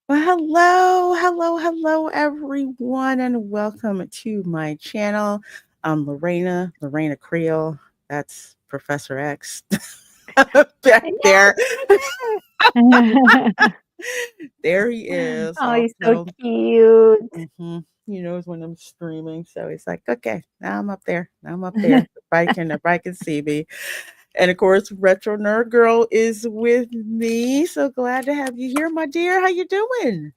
Well, hello, everyone, and welcome to my channel. I'm Lorena Creole. That's Professor X back there. Yeah. There he is. Oh, he's so Also, cute. he knows when I'm streaming, so he's like, "Okay, now I'm up there. Now I'm up there. Everybody can see me." And of course, Retro Nerd Girl is with me. So glad to have you here, my dear. How you doing?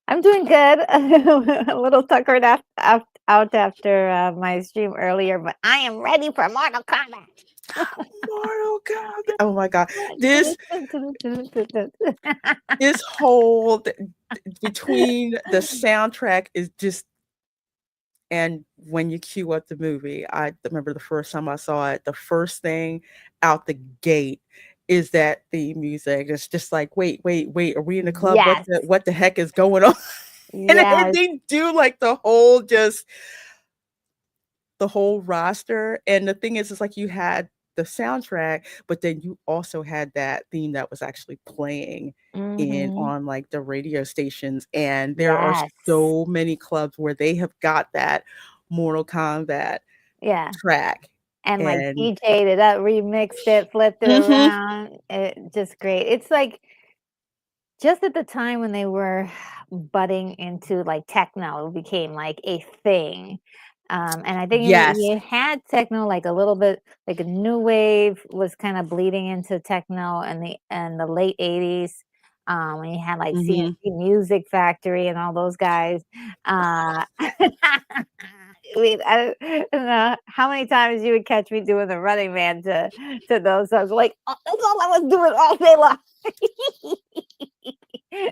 I'm doing good. A little tuckered out after my stream earlier, but I am ready for Mortal Kombat. Mortal Kombat. Oh my god. This whole between the soundtrack is just and when you cue up the movie, I remember the first time I saw it, the first thing out the gate is that theme music. It's just like, wait, are we in the club? Yes, What the heck is going on? And yes, they do like the whole roster. And the thing is, it's like you had the soundtrack, but then you also had that theme that was actually playing in hmm on like the radio stations. And there are yes, so many clubs where they have got that Mortal Kombat yeah. track. And like And DJ'd it up, remixed it, flipped it mhm, around. Just great. It's like just at the time when they were budding into like techno, it became like a thing. And I think yes. you had techno like a little bit, like a new wave was kind of bleeding into techno in the late 80s. When you had like Hmm. CNC Music Factory and all those guys. I mean, don't know how many times you would catch me doing the Running Man to those songs. Like, oh, that's all I was doing all day long.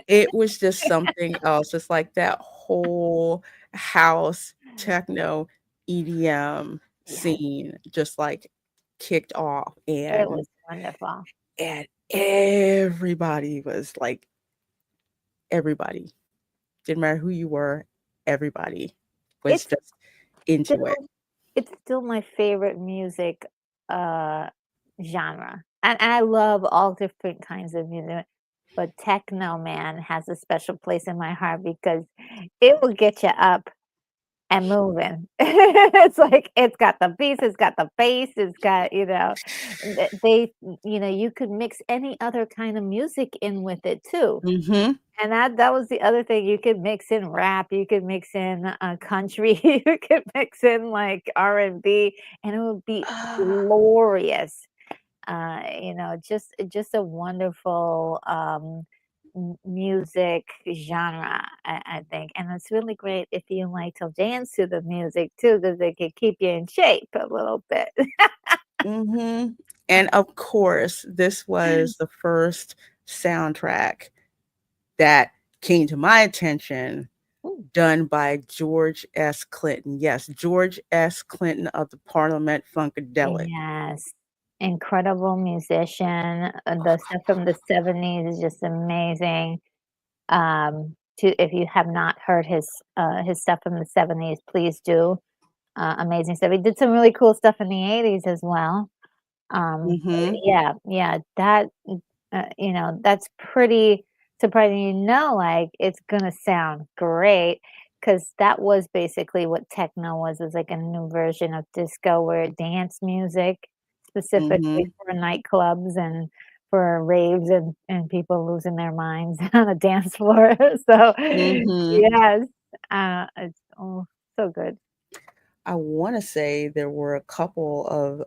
It was just something else. It's like that whole house techno EDM Yes, scene just like kicked off it was wonderful. and everybody was like everybody. Didn't matter who you were, everybody was It's just into it. still it's still my favorite music, uh, genre, and I love all different kinds of music, but techno, man, has a special place in my heart because it will get you up and moving. It's like it's got the beats, it's got the bass, it's got, you could mix any other kind of music in with it too. Mhm. And that was the other thing, you could mix in rap, you could mix in, country, you could mix in, like, R&B, and it would be Ah. glorious. Just a wonderful, music genre, I think, and it's really great if you like to dance to the music too, because it can keep you in shape a little bit. Mhm. And of course, this was the first soundtrack that came to my attention Ooh. done by George S. Clinton. Yes, George S. Clinton of the Parliament Funkadelic. Yes. Incredible musician. The stuff from the 70s is just amazing. If you have not heard his stuff from the 70s, please do. Amazing stuff. He did some really cool stuff in the 80s as well. Mhm. Yeah, yeah, that's pretty surprising. Like it's gonna sound great because that was basically what techno was like a new version of disco where dance music specifically Mhm. for nightclubs and for raves and people losing their minds on the dance floor. So Mhm. yes, it's so good. I wanna say there were a couple of,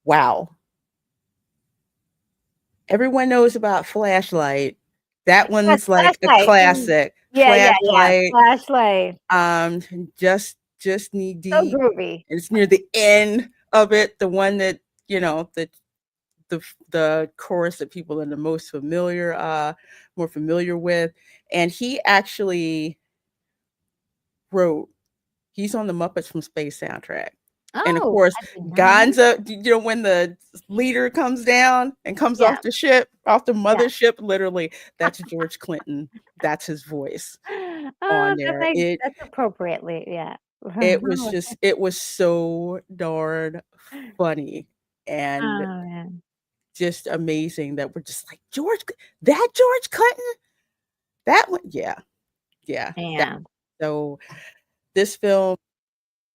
wow. Everyone knows about Flashlight. That Yes, one's like a flashlight. classic. Yeah, yeah, yeah. Flashlight, Flashlight. um, just Knee So Deep. groovy. It's near the end of it, the one that, the chorus that people are the most more familiar with. And he actually wrote he's on the Muppets from Space soundtrack. And of Oh, course, I did not know Gonza, that. when the leader comes down and comes Yeah, off the ship, off the yeah. mothership, literally, that's George Clinton. That's his voice Oh, on there. that's appropriately, yeah. It was so darn funny. Oh, And man. just amazing that we're just like, that George Clinton? That one? Yeah. Yeah. Yeah. So this film,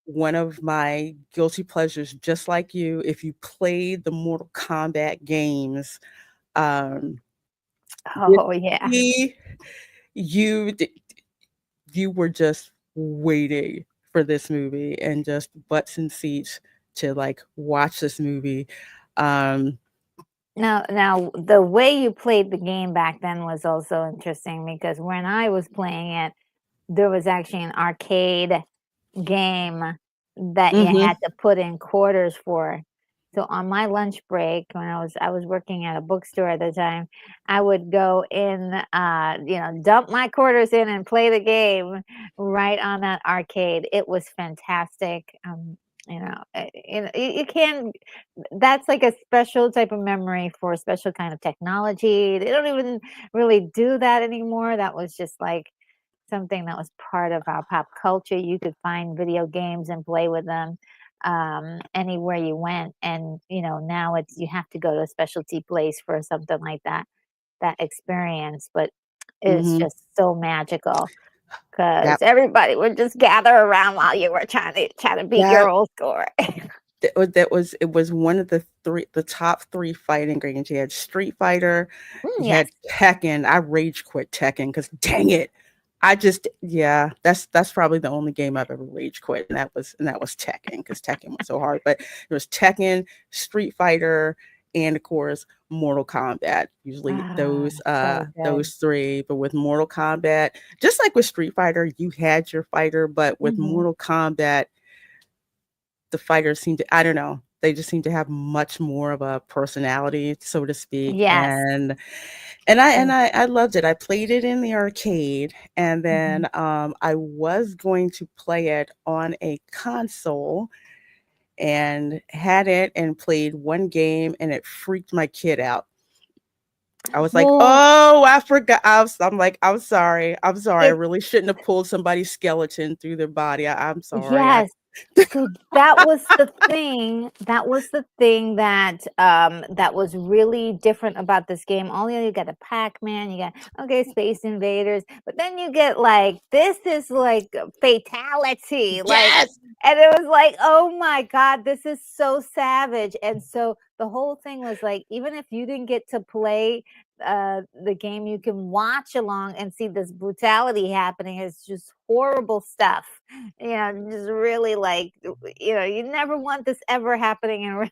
one of my guilty pleasures, just like you, if you played the Mortal Kombat games, um, this Oh, yeah. movie, you you were just waiting for this movie and just butts and seats to like watch this movie. Um, Now, the way you played the game back then was also interesting because when I was playing it, there was actually an arcade game that you mhm, had to put in quarters for. So on my lunch break, when I was working at a bookstore at the time, I would go in, dump my quarters in and play the game right on that arcade. It was fantastic. You can that's like a special type of memory for a special kind of technology. They don't even really do that anymore. That was just like something that was part of our pop culture. You could find video games and play with them anywhere you went. And now it's you have to go to a specialty place for something like that experience. But it's mhm. just so magical because That everybody would just gather around while you were trying to beat your that old score. it was one of the top 3 fighting games. You had Street Fighter, you Yes. had Tekken. I rage quit Tekken because dang it. Yeah, that's probably the only game I've ever rage quit, and that was Tekken because Tekken was so hard. But it was Tekken, Street Fighter, and of course Mortal Kombat. Usually Ah, so good. those 3. But with Mortal Kombat, just like with Street Fighter, you had your fighter, but with Mhm. Mortal Kombat, the fighters seem to, I don't know, they just seem to have much more of a personality, so to speak. Yes. And I loved it. I played it in the arcade, and Mhm. then I was going to play it on a console and had it and played one game, and it freaked my kid out. I was like, Well, "Oh, I forgot." I'm like, "I'm sorry. I'm sorry. I it really shouldn't have pulled somebody's skeleton through their body. I'm sorry." yes. So that was the thing that was really different about this game. Only you got a Pac-Man, you got okay, Space Invaders, but then you get like this is like Fatality, like Yes. and it was like, oh my God, this is so savage. And so the whole thing was like, even if you didn't get to play the game, you can watch along and see this brutality happening. It's just horrible stuff. Just really like, you never want this ever happening in real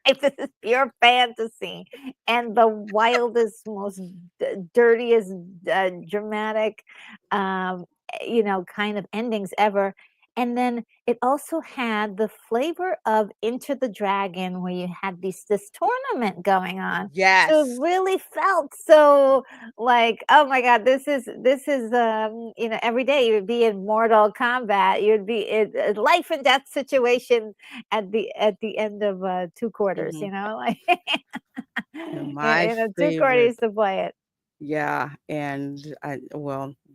life. This is pure fantasy and the wildest, most dirtiest, dramatic, kind of endings ever. And then it also had the flavor of Enter the Dragon, where you had this tournament going on. So it Yes. really felt so like, oh my God, this is every day you would be in Mortal Kombat. You'd be in a life and death situation at the end of 2 quarters, Mhm. like And in my in a 2 quarters favorite, to play it. yeah, and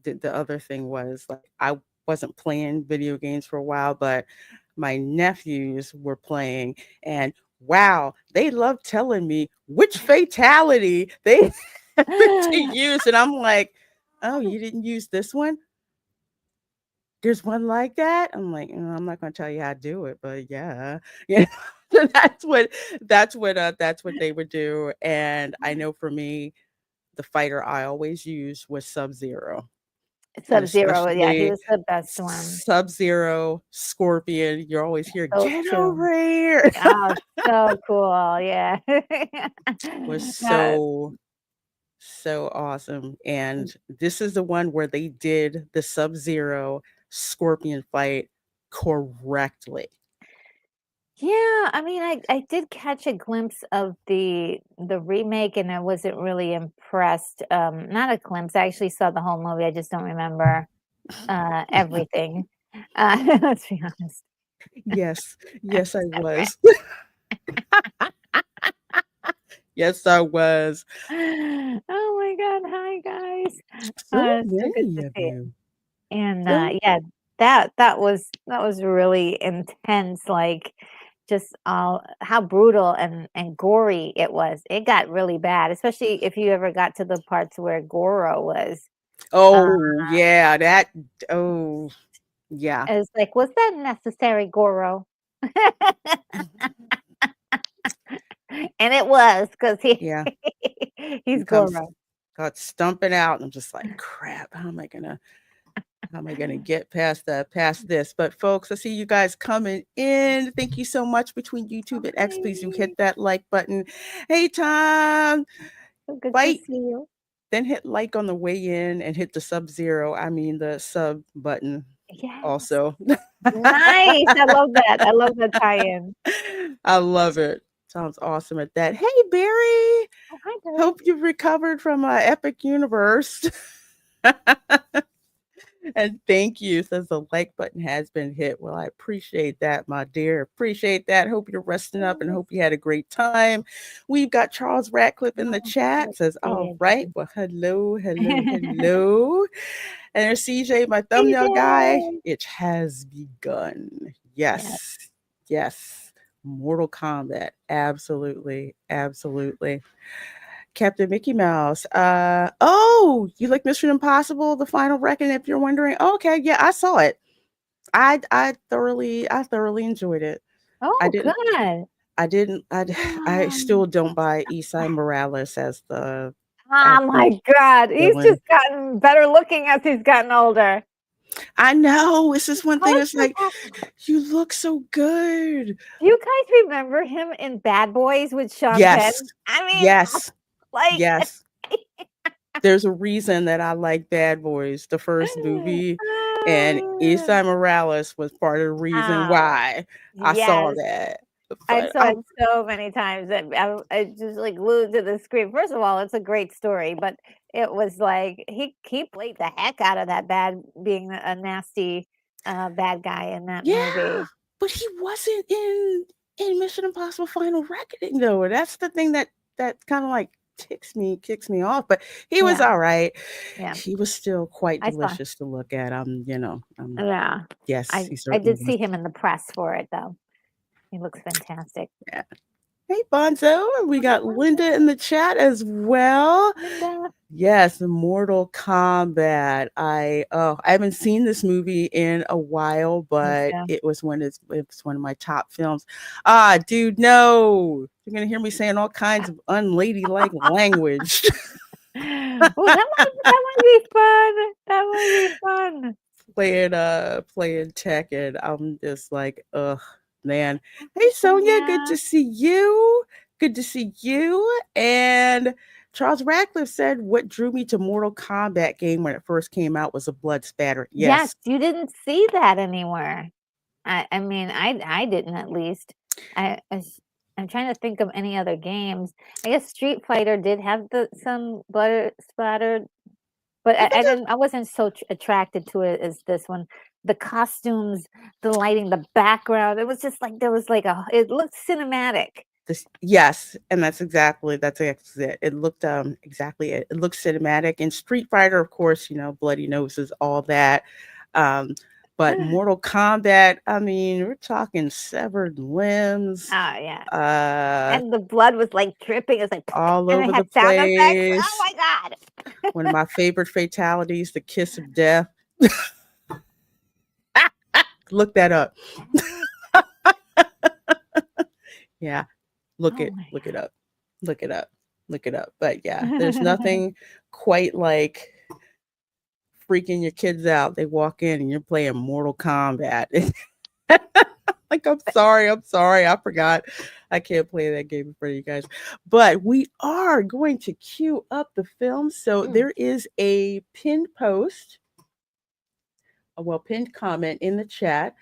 the other thing was, like, I wasn't playing video games for a while, but my nephews were playing, and wow, they love telling me which fatality they happened to use, and I'm like, "Oh, you didn't use this one? There's one like that?" I'm like, I'm not gonna tell you how to do it, but yeah." Yeah. So that's what they would do, and I know for me, the fighter I always used was Sub-Zero, and Sub-Zero, yeah, he especially was the best one. Sub-Zero, Scorpion, you're always here, Those "Get 2. over here." Oh, so cool, yeah. Was Uh, so, so awesome, and this is the one where they did the Sub-Zero Scorpion fight correctly. yeah, I mean, I did catch a glimpse of the remake, and I wasn't really impressed. Not a glimpse, I actually saw the whole movie, I just don't remember, everything. Let's be honest. Yes, yes, I was. Yes, I was. Oh my God, hi guys. So So good many to of see you. you. And, So yeah, that was really intense, like, just how brutal and gory it was. It got really bad, especially if you ever got to the parts where Goro was. Oh, yeah, that oh, yeah. It's like, was that necessary, Goro? And it was because Yeah, he he's comes Goro. got stumping out, and I'm just like, "Crap, how am I gonna get past this?" But folks, I see you guys coming in. Thank you so much between YouTube and X. Please do hit that like button. Hey, Tom, So good to bite. see you. Then hit like on the way in and hit the the sub button Yes. also. Nice. I love that. I love that tie-in. I love it. Sounds awesome at that. Hey, Barry. Oh, hi, Barry. Hope you've recovered from Epic Universe. And thank you, says the like button has been hit. Well, I appreciate that, my dear. Appreciate that. Hope you're resting up and hope you had a great time. We've got Charles Ratcliffe in the chat. Says, all right. Well, hello, hello, hello. And there's CJ, my thumbnail guy. CJ. It has begun. Yes. Yes. Yes. Mortal Kombat. Absolutely. Absolutely. Captain Mickey Mouse. Oh, you like Mission Impossible: The Final Reckoning? If you're wondering, okay, yeah, I saw it. I thoroughly enjoyed it. I Oh, didn't. good. I still don't buy Isai Morales as the Oh my God. He's villain. just gotten better looking as he's gotten older. I know. It's just one How thing. is It's that like, possible? you look so good. Do you guys remember him in Bad Boys with Sean Penn? Yes. I mean, Yes. like, Yes. There's a reason that I like Bad Boys, the first movie, and Isai Morales was part of the reason oh, why I saw yes. that. I But saw it so many times that I just like glued to the screen. First of all, it's a great story, but it was like he played the heck out of that being a nasty bad guy in that yeah, movie. but he wasn't in Mission Impossible: Final Reckoning though. That's the thing that kind of like kicks me off. But he was Yeah, all right. yeah. He was still quite I saw. delicious to look at. Yeah, Yes, he I certainly did was. see him in the press for it though. He looks fantastic. Yeah. Hey, Bonzo. And we got Linda in the chat as well. Linda. Yes, Mortal Kombat. I haven't seen this movie in a while, but it was one of my top films. Ah, dude, no. You're gonna hear me saying all kinds of unladylike language. Oh, that might be fun. That might be fun. Playing Tekken. I'm just like, ugh, man. Hey, Sonia, good to see you. Good to see you. And Charles Radcliffe said, "What drew me to Mortal Kombat game when it first came out was a blood spatter." Yes, Yes. you didn't see that anywhere. I mean, I didn't at least. I'm trying to think of any other games. I guess Street Fighter did have some blood splattered, but I wasn't so attracted to it as this one. The costumes, the lighting, the background, it was just like there was like it looked cinematic. Yes, and that's exactly it. It looked exactly it. It looked cinematic. And Street Fighter, of course, bloody noses, all that. But Mortal Kombat, I mean, we're talking severed limbs. Oh yeah. And the blood was like dripping. It was like all and over it had the sound effects. place. Oh my God. One of my favorite fatalities, the kiss of death. Look that up. Yeah. Look it up. Look it up. Look it up. But yeah, there's nothing quite like freaking your kids out. They walk in and you're playing Mortal Kombat. Like, I'm sorry. I forgot. I can't play that game in front of you guys. But we are going to queue up the film. So there is a pinned post, pinned comment in the chat.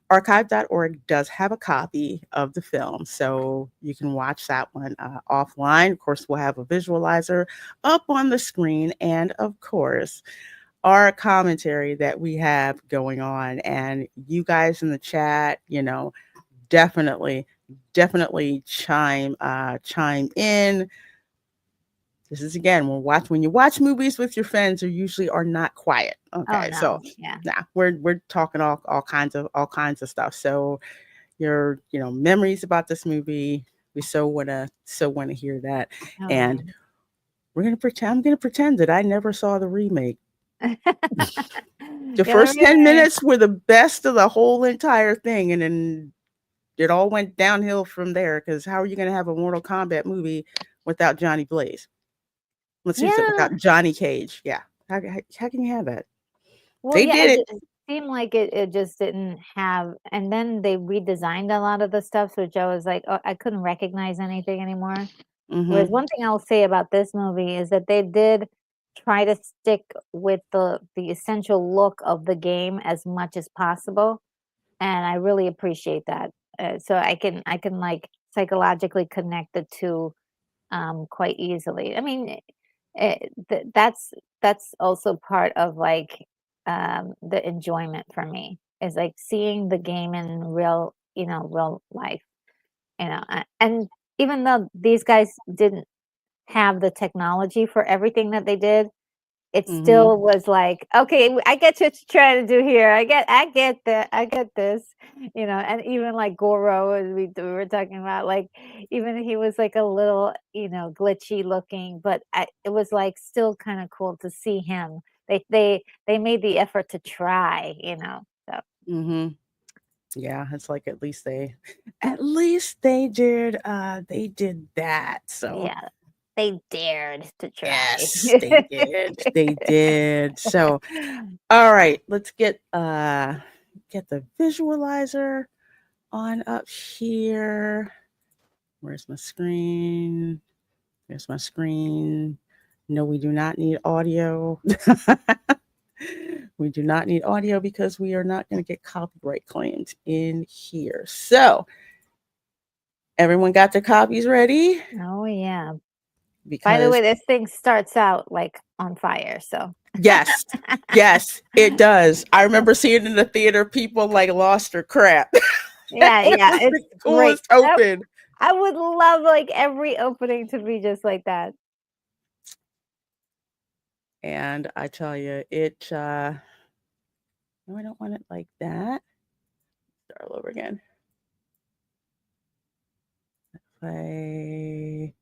Archive.org does have a copy of the film, so you can watch that one offline. Of course, we'll have a visualizer up on the screen, and of course, our commentary that we have going on. And you guys in the chat, definitely chime in. This is again, when you watch movies with your friends, you usually are not quiet. Okay, Oh, no. so Yeah, we're talking all kinds of stuff. So your memories about this movie. We so wanna hear that. Oh, And yeah. I'm gonna pretend that I never saw the remake. The Yeah, the first 10 remake. minutes were the best of the whole entire thing, and then it all went downhill from there. Because how are you gonna have a Mortal Kombat movie without Johnny Blaze? Let's use it, Yeah. without Johnny Cage. Yeah. How can you have that? Well, They yeah, did it. it seemed like it just didn't have, and then they redesigned a lot of the stuff, which I was like, "Oh, I couldn't recognize anything anymore." Whereas Mhm. one thing I'll say about this movie is that they did try to stick with the essential look of the game as much as possible, and I really appreciate that. So I can, like, psychologically connect the 2, quite easily. I mean, that's also part of, like, the enjoyment for me, is, like, seeing the game in real life, and even though these guys didn't have the technology for everything that they did, it Mhm. still was like, "Okay, I get what you're trying to do here. I get that. I get this." And even, like, Goro, as we were talking about, like, even he was, like, a little, glitchy looking, but it was, like, still kinda cool to see him. They made the effort to try, so Mhm. Yeah, it's like at least they did that. So, yeah, they dared to try. yes, they did. They did. So, all right, let's get the visualizer on up here. Where's my screen? There's my screen. No, we do not need audio. We do not need audio because we are not going to get copyright claimed in here. So, everyone got their copies ready? Oh, yeah. By the Because way, this thing starts out, like, on fire, so yes, yes, it does. I remember seeing it in the theater, people like lost their crap. Yeah, It yeah, was it's the great. coolest open. I would love, like, every opening to be just like that. And I tell you, no, I don't want it like that. Start all over again. Play.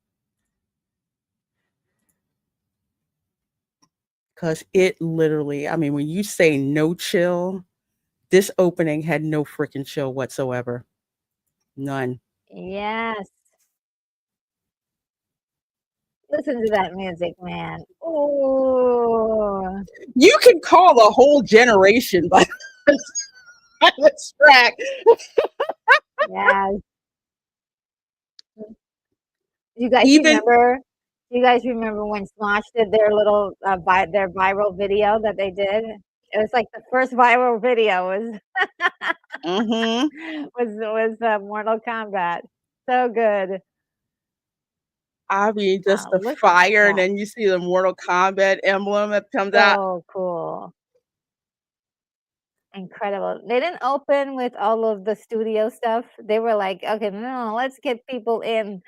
Because it literally, I mean, when you say no chill, this opening had no freaking chill whatsoever. None. Yes. Listen to that music, man. Ooh. You can call a whole generation by this track. Yes. You guys Even remember you guys remember when Smosh did their little, their viral video that they did? It was, like, the first viral video was mhm. Mortal Kombat. So good. I mean, just Wow, the look at fire, and that. then you see the Mortal Kombat emblem that comes out. So cool. Incredible. They didn't open with all of the studio stuff. They were like, "Okay, no, let's get people in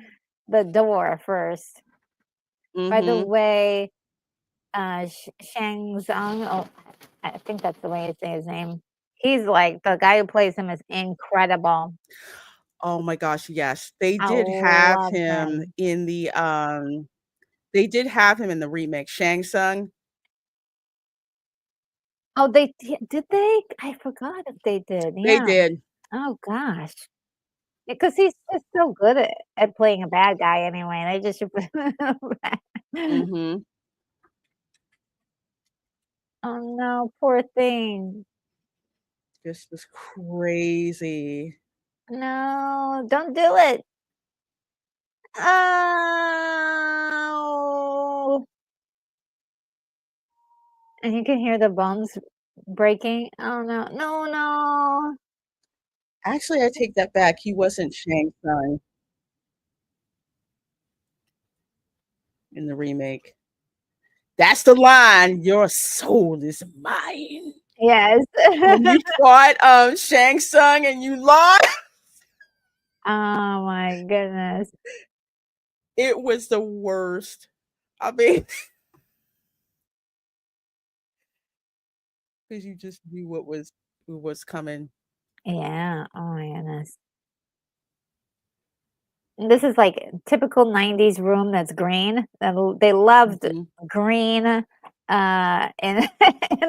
the door first." By the Mhm. way, Shang Tsung, oh, I think that's the way you say his name. He's like the guy who plays him is incredible. Oh my gosh, yes. They I did have love him him. in the remake, Shang Tsung. Oh, did they? I forgot if they did. They Yeah. did. Oh gosh. Because he's just so good at playing a bad guy anyway. They just should put him back. Mhm. Oh no, poor thing. This was crazy. No, don't do it. Oh. And you can hear the bones breaking. Oh no, no, no. Actually, I take that back. He wasn't Shang Tsung in the remake. That's the line, "Your soul is mine." Yes. When you fought, Shang Tsung and you lost, Oh my goodness. it was the worst. I mean, because you just knew what was coming. Yeah. Oh my goodness. This is like typical 90s room that's green. They loved Mhm. green in in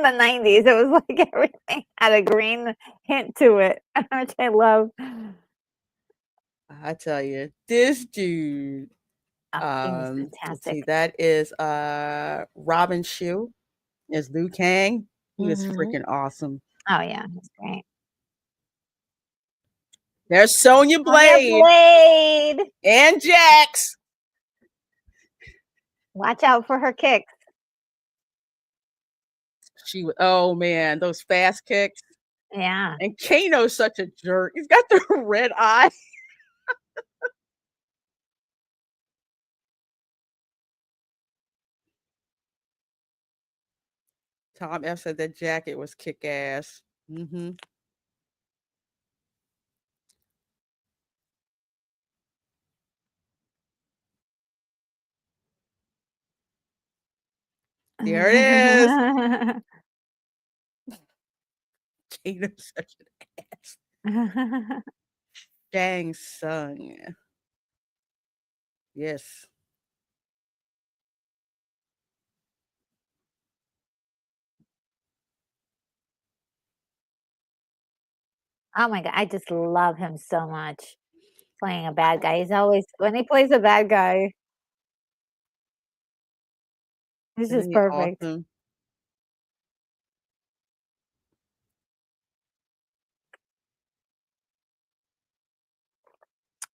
the 90s. It was like everything had a green hint to it, which I love. I tell you, this dude, Oh, he was let's see, fantastic. that is, Robin Shou as Liu Kang. He was Mhm. freaking awesome. Oh, yeah, he's great. There's Sonya Sonya Blade Blade! and Jax. Watch out for her kicks. Oh man, those fast kicks. Yeah. And Kano's such a jerk. He's got the red eye. Tom F said that jacket was kick ass. Mhm. There it is. Kano's such an ass. Dang Sung. Yes. Oh my god, I just love him so much playing a bad guy. He's always when he plays a bad guy, he's Isn't just he perfect. awesome?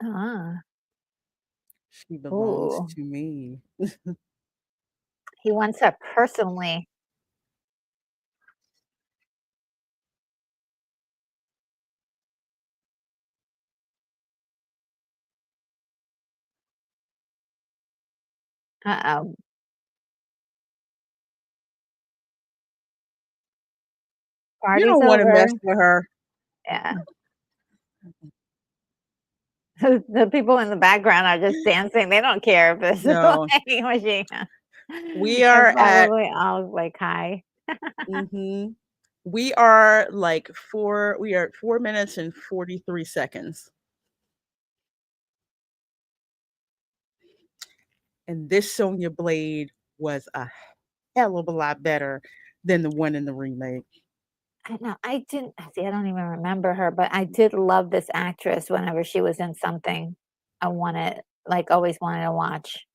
Ah, She belongs ooh, to me. he wants her personally. Uh-oh, You party's don't wanna mess over. with her. Yeah. The people in the background are just dancing, they don't care if it's a No. vending machine. We They're are at probably all like, "Hi." mhm. We are at 4 minutes and 43 seconds. And this Sonya Blade was a hell of a lot better than the one in the remake. I know, I didn't see, I don't even remember her, but I did love this actress whenever she was in something. I wanted like, always wanted to watch.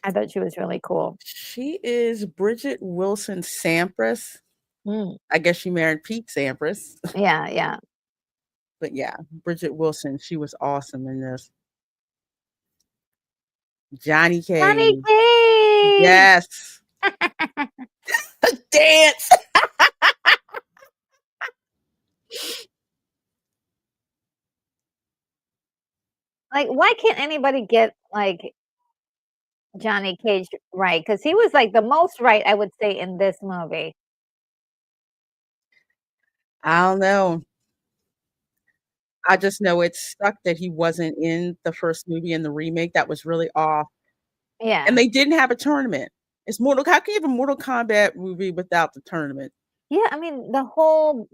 I thought she was really cool. She is Bridget Wilson Sampras. Mm. I guess she married Pete Sampras. Yeah, yeah. But yeah, Bridget Wilson, she was awesome in this. Johnny Johnny Cage. Cage! Yes. Dance. Like, why can't anybody get, like, Johnny Cage right? Because he was, like, the most right, I would say, in this movie. I don't know. I just know it stuck that he wasn't in the first movie and the remake. That was really off. And Yeah. they didn't have a tournament. How can you have a Mortal Kombat movie without the tournament? Yeah, I mean, the whole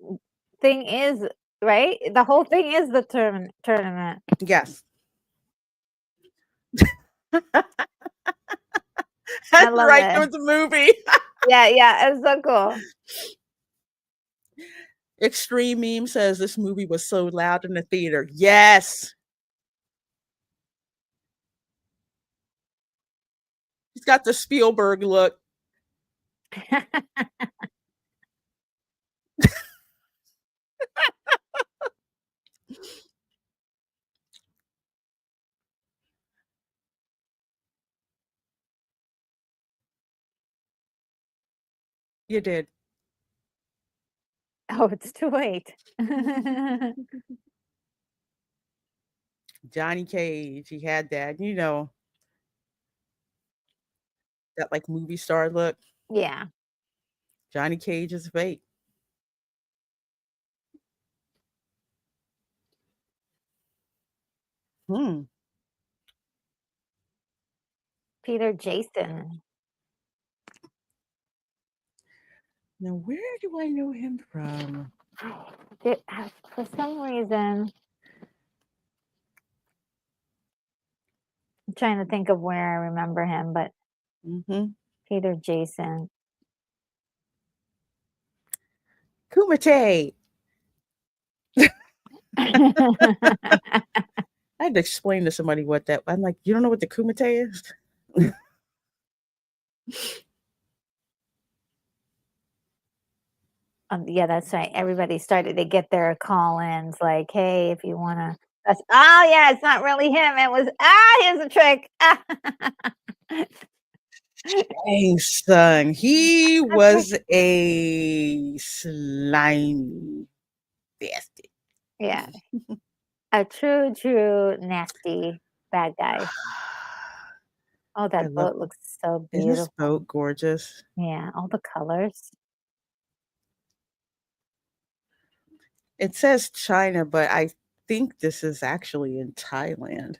thing is right? The whole thing is the tournament. Yes. I That's love right, there it. was a movie. Yeah, yeah, it's so cool. Extreme Meme says this movie was so loud in the theater. Yes. He's got the Spielberg look. You did. Oh, it's too late. Johnny Cage, he had that, that like movie star look. Yeah. Johnny Cage is fake. Hmm. Peter Jason. Now where do I know him from? For some reason I'm trying to think of where I remember him, but Mhm. Peter Jason. Kumite. I had to explain to somebody what that I'm like, "You don't know what the kumite is?" Yeah, that's right. Everybody started to get their call-ins like, "Hey, if you wanna." That's oh, yeah, it's not really him. It was, here's a trick." Dang, son, he was a slimy bastard. Yeah, a true, true nasty bad guy. Oh, I that love boat looks so Isn't this beautiful. boat gorgeous? Yeah, all the colors. It says China, but I think this is actually in Thailand.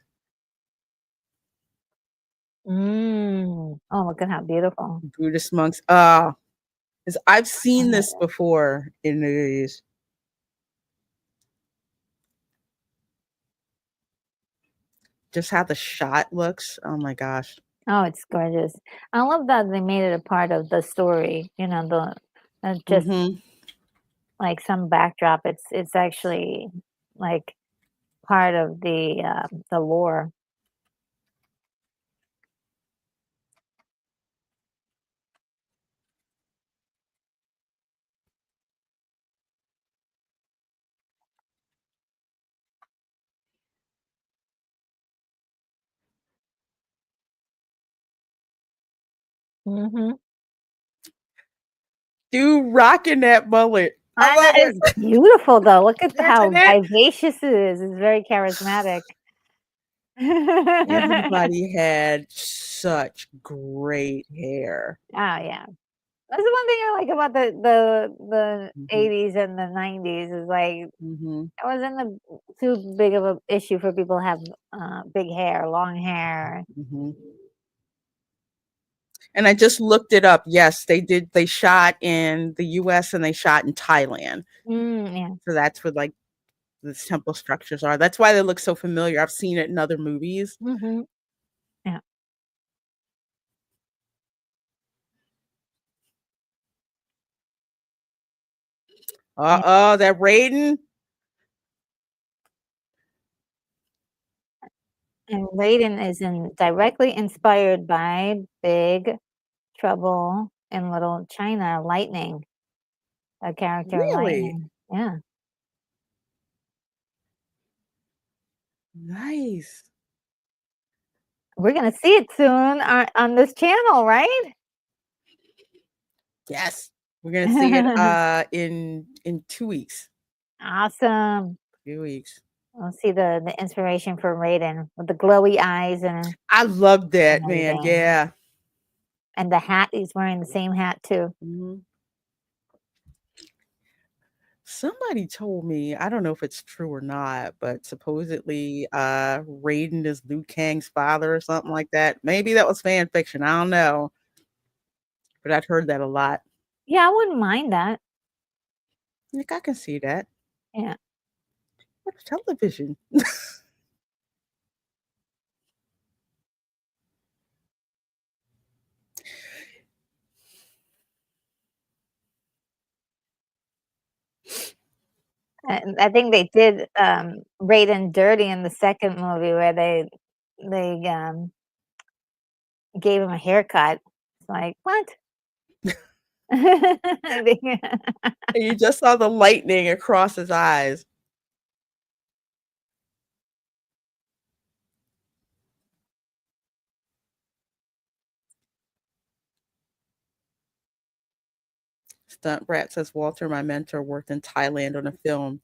Oh, look at how beautiful. Buddhist monks. Ah, 'cause I've Oh seen my this god. before in movies. Just how the shot looks. Oh my gosh. Oh, it's gorgeous. I love that they made it a part of the story, just Mhm. like some backdrop. It's actually like part of the lore. Mhm. Dude rocking that mullet. I I know love it's it. beautiful though. Look at Isn't how it? vivacious it is. It's very charismatic. Everybody had such great hair. Oh yeah. That's the one thing I like about the Mhm, 80s and the 90s is like it mhm, wasn't too big of a issue for people to have big hair, long hair. mhm. And I just looked it up. Yes, they did. They shot in the US and they shot in Thailand. Yeah. So that's where like the temple structures are. That's why they look so familiar. I've seen it in other movies. Mhm. Yeah. Yeah. Uh-oh, that Raiden. And Raiden is directly inspired by Big Trouble in Little China, Lightning, a character Really? Lightning. Yeah. Nice. We're gonna see it soon on this channel, right? Yes. We're gonna see it in 2 weeks. Awesome. 2 weeks. We'll see the inspiration for Raiden with the glowy eyes and I love that, man. everything. Yeah. And the hat, he's wearing the same hat too. Mhm. Somebody told me, I don't know if it's true or not, but supposedly Raiden is Liu Kang's father or something like that. Maybe that was fan fiction. I don't know. But I'd heard that a lot. Yeah, I wouldn't mind that. Like I can see that. Yeah. What's television? And I think they did, Raiden dirty in the second movie where they gave him a haircut. It's like, "What?" I think And you just saw the lightning across his eyes. Stunt Brat says Walter, my mentor, worked in Thailand on a film.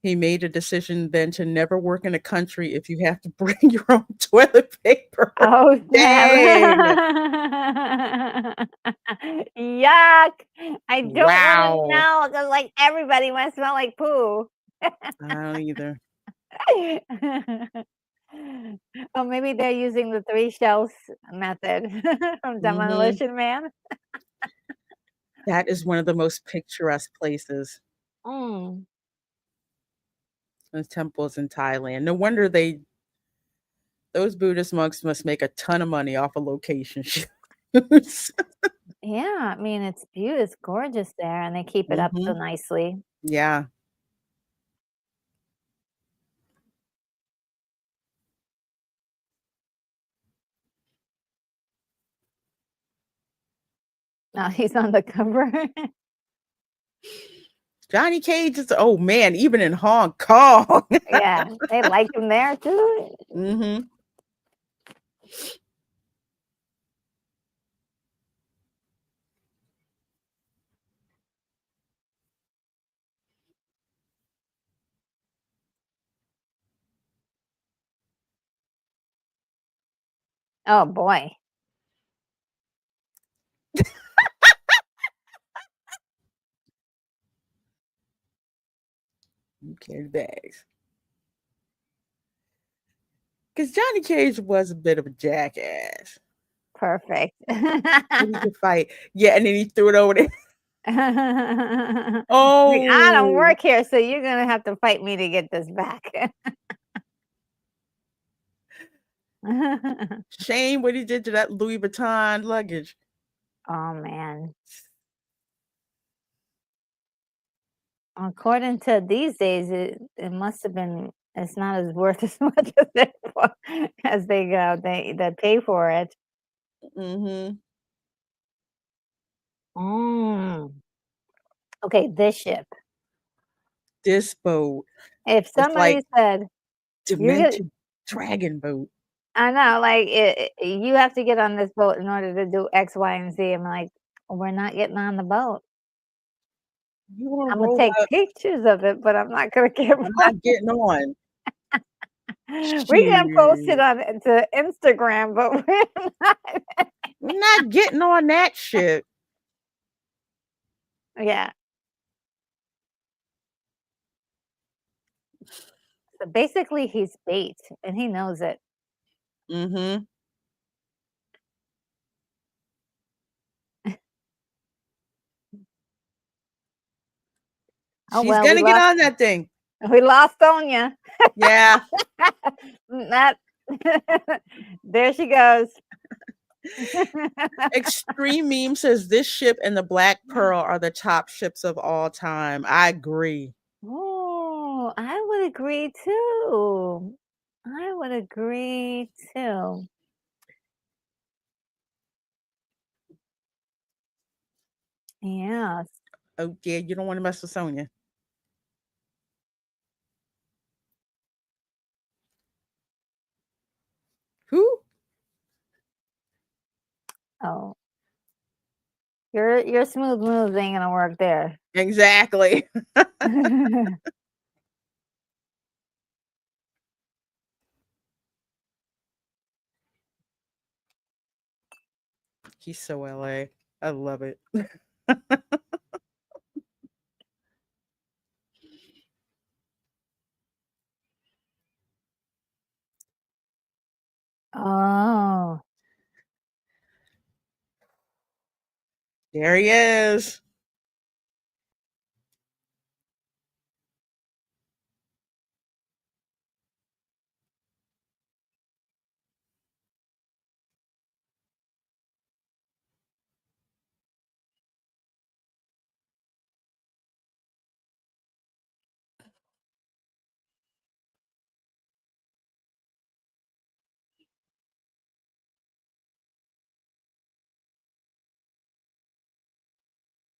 He made a decision then to never work in a country if you have to bring your own toilet paper. Oh, Dang. snap. Yuck. I don't wanna Wow. know, 'cause, like, everybody must smell like poo. I don't either. Or maybe they're using the 3 shells method from Mhm. Demolition Man. That is one of the most picturesque places, Mm. the temples in Thailand. No wonder they Those Buddhist monks must make a ton of money off of location shoots. Yeah, I mean, it's gorgeous there, and they keep it up so Mhm. nicely. Yeah. Now he's on the cover. Johnny Cage is oh, man, even in Hong Kong. Yeah, they like him there too. Mhm. Oh, boy. You carry bags. 'Cause Johnny Cage was a bit of a jackass. Perfect. But he could fight. Yeah, and then he threw it over there. Like, "I don't Oh, work here, so you're gonna have to fight me to get this back." shame what he did to that Louis Vuitton luggage. Oh, man. According to these days, it must have been it's not as worth as much as they go. They pay for it. Mhm. Mm. Okay, this ship. This boat If is somebody like said, "You're gonna" demented dragon boat. I know, like, "You have to get on this boat in order to do X, Y, and Z." I'm like, "We're not getting on the boat. You wanna Imma roll take up, pictures of it, but I'm not gonna get I'm on. not getting on. We can post it Shoot. on to Instagram, but we're not." I'm not getting on that shit. Yeah. So basically, he's bait, and he knows it. Mhm. Oh, She's well, gonna get on that thing. we lost Sonia. Yeah. That there she goes. Extreme Meme says this ship and the Black Pearl are the top ships of all time. I agree. Oh, I would agree too. I would agree too. Yes. Oh, yeah, you don't wanna mess with Sonya. Who? Oh, your smooth moves ain't gonna work there. Exactly. He's so LA. I love it. Oh. There he is.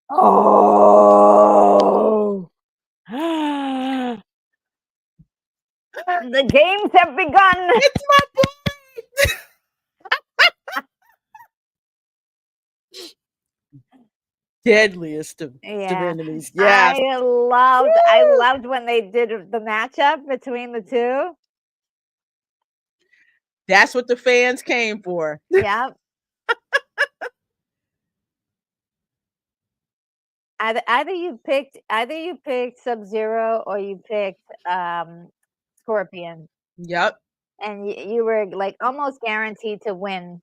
Oh. The games have begun. It's my boy. Deadliest of Yeah. enemies. Yes. I Woo! loved when they did the matchup between the 2. That's what the fans came for. Yep. Either you picked Sub-Zero or you picked, Scorpion, Yep. and you were, like, almost guaranteed to win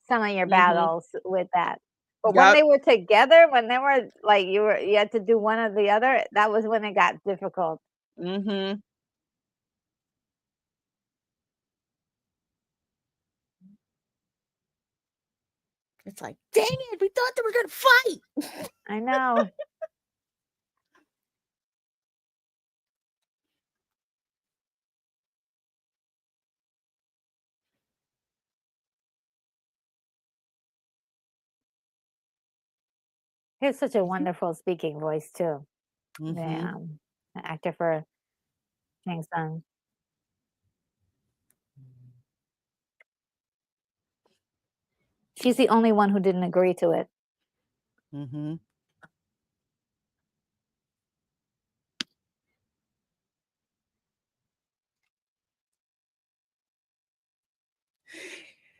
some of your Mhm. battles with that. But when Yep. they were together, when they were like, you had to do one or the other, that was when it got difficult. Mhm. It's like, dang it, we thought they were gonna fight. I know. He has such a wonderful speaking voice too. Mm-hmm. The actor for Shang Tsung. She's the only one who didn't agree to it. Mm-hmm.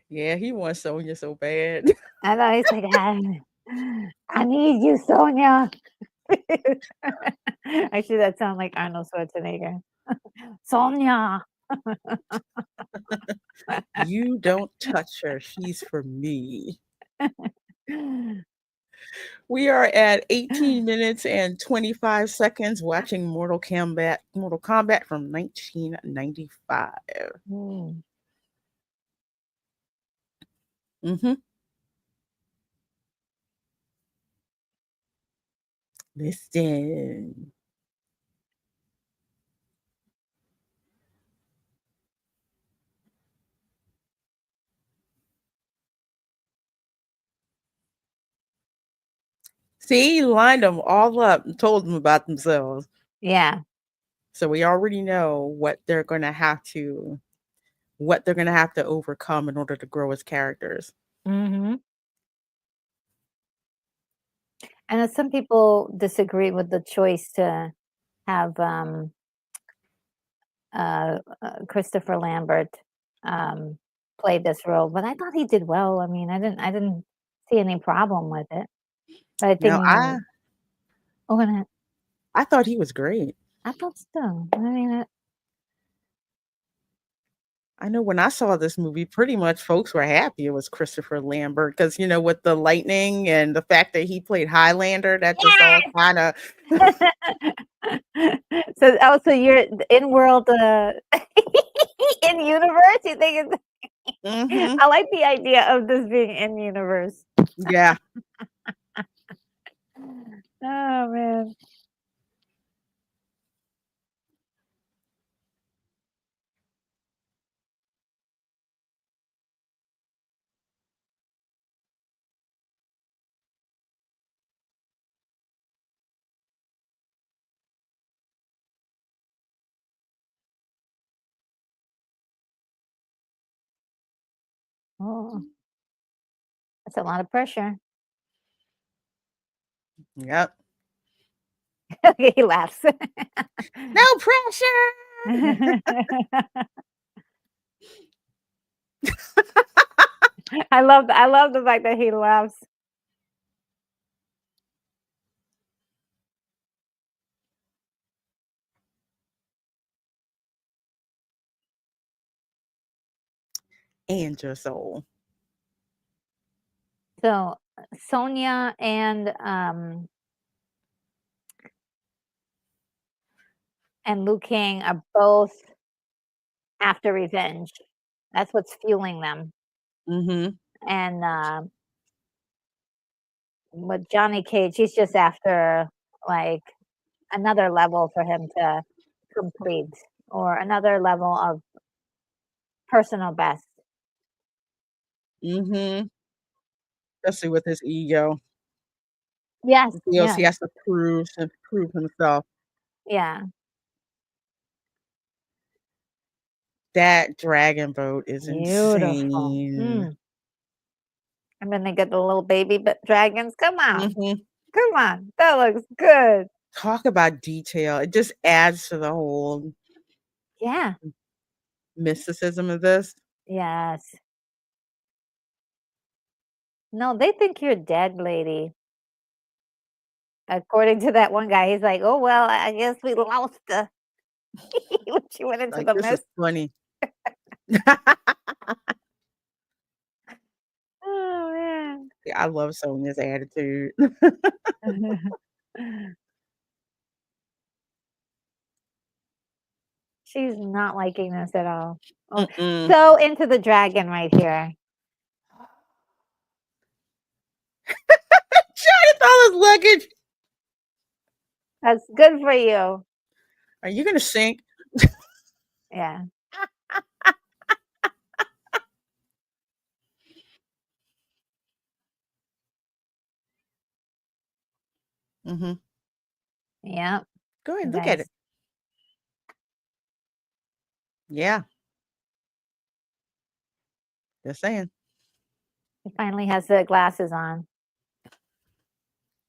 Yeah, he wants Sonya so bad. I know he's like, I need you, Sonia. Actually, that sounds like Arnold Schwarzenegger. Sonia. You don't touch her. She's for me. We are at 18 minutes and 25 seconds watching Mortal Kombat from 1995. Mm. Mm-hmm. Listen. See, he lined them all up and told them about themselves. Yeah. So we already know what they're gonna have to overcome in order to grow as characters. Mhm. And some people disagree with the choice to have, Christopher Lambert, um, play this role, but I thought he did well. I mean, I didn't see any problem with it. But I Now think oh, and I thought he was great. I thought so. I mean, I know when I saw this movie, pretty much folks were happy it was Christopher Lambert because, with the lightning and the fact that he played Highlander, that just all kind of. so you're in world, in universe? You think it's Hmm. I like the idea of this being in universe. Yeah. Oh, man. Oh, that's a lot of pressure. Yep. He laughs. No pressure. I love the fact that he laughs. And your soul. So, Sonia and Liu Kang are both after revenge. That's what's fueling them. Hmm. And, with Johnny Cage, he's just after, like, another level for him to complete or another level of personal best. Hmm. Especially with his ego. Yes, He feels he yes, has to prove himself. yeah, That dragon boat is beautiful. insane. And then they get the little baby dragons. Hmm. Come on, that looks good. Talk about detail. It just adds to the whole Yeah, mysticism of this. yes. No, they think you're dead, lady. According to that one guy, he's like, "Oh, well, I guess we lost her." When she went into Like, the this is mist. funny. Oh, man. Yeah, I love Sonya's attitude. She's not liking this at all. Oh, Mm-mm. so into the dragon right here. those luggage. That's good for you. Are you gonna sink? Yeah. Mhm. Yep. Go ahead You and look at guys it. Yeah, just saying. he finally has the glasses on.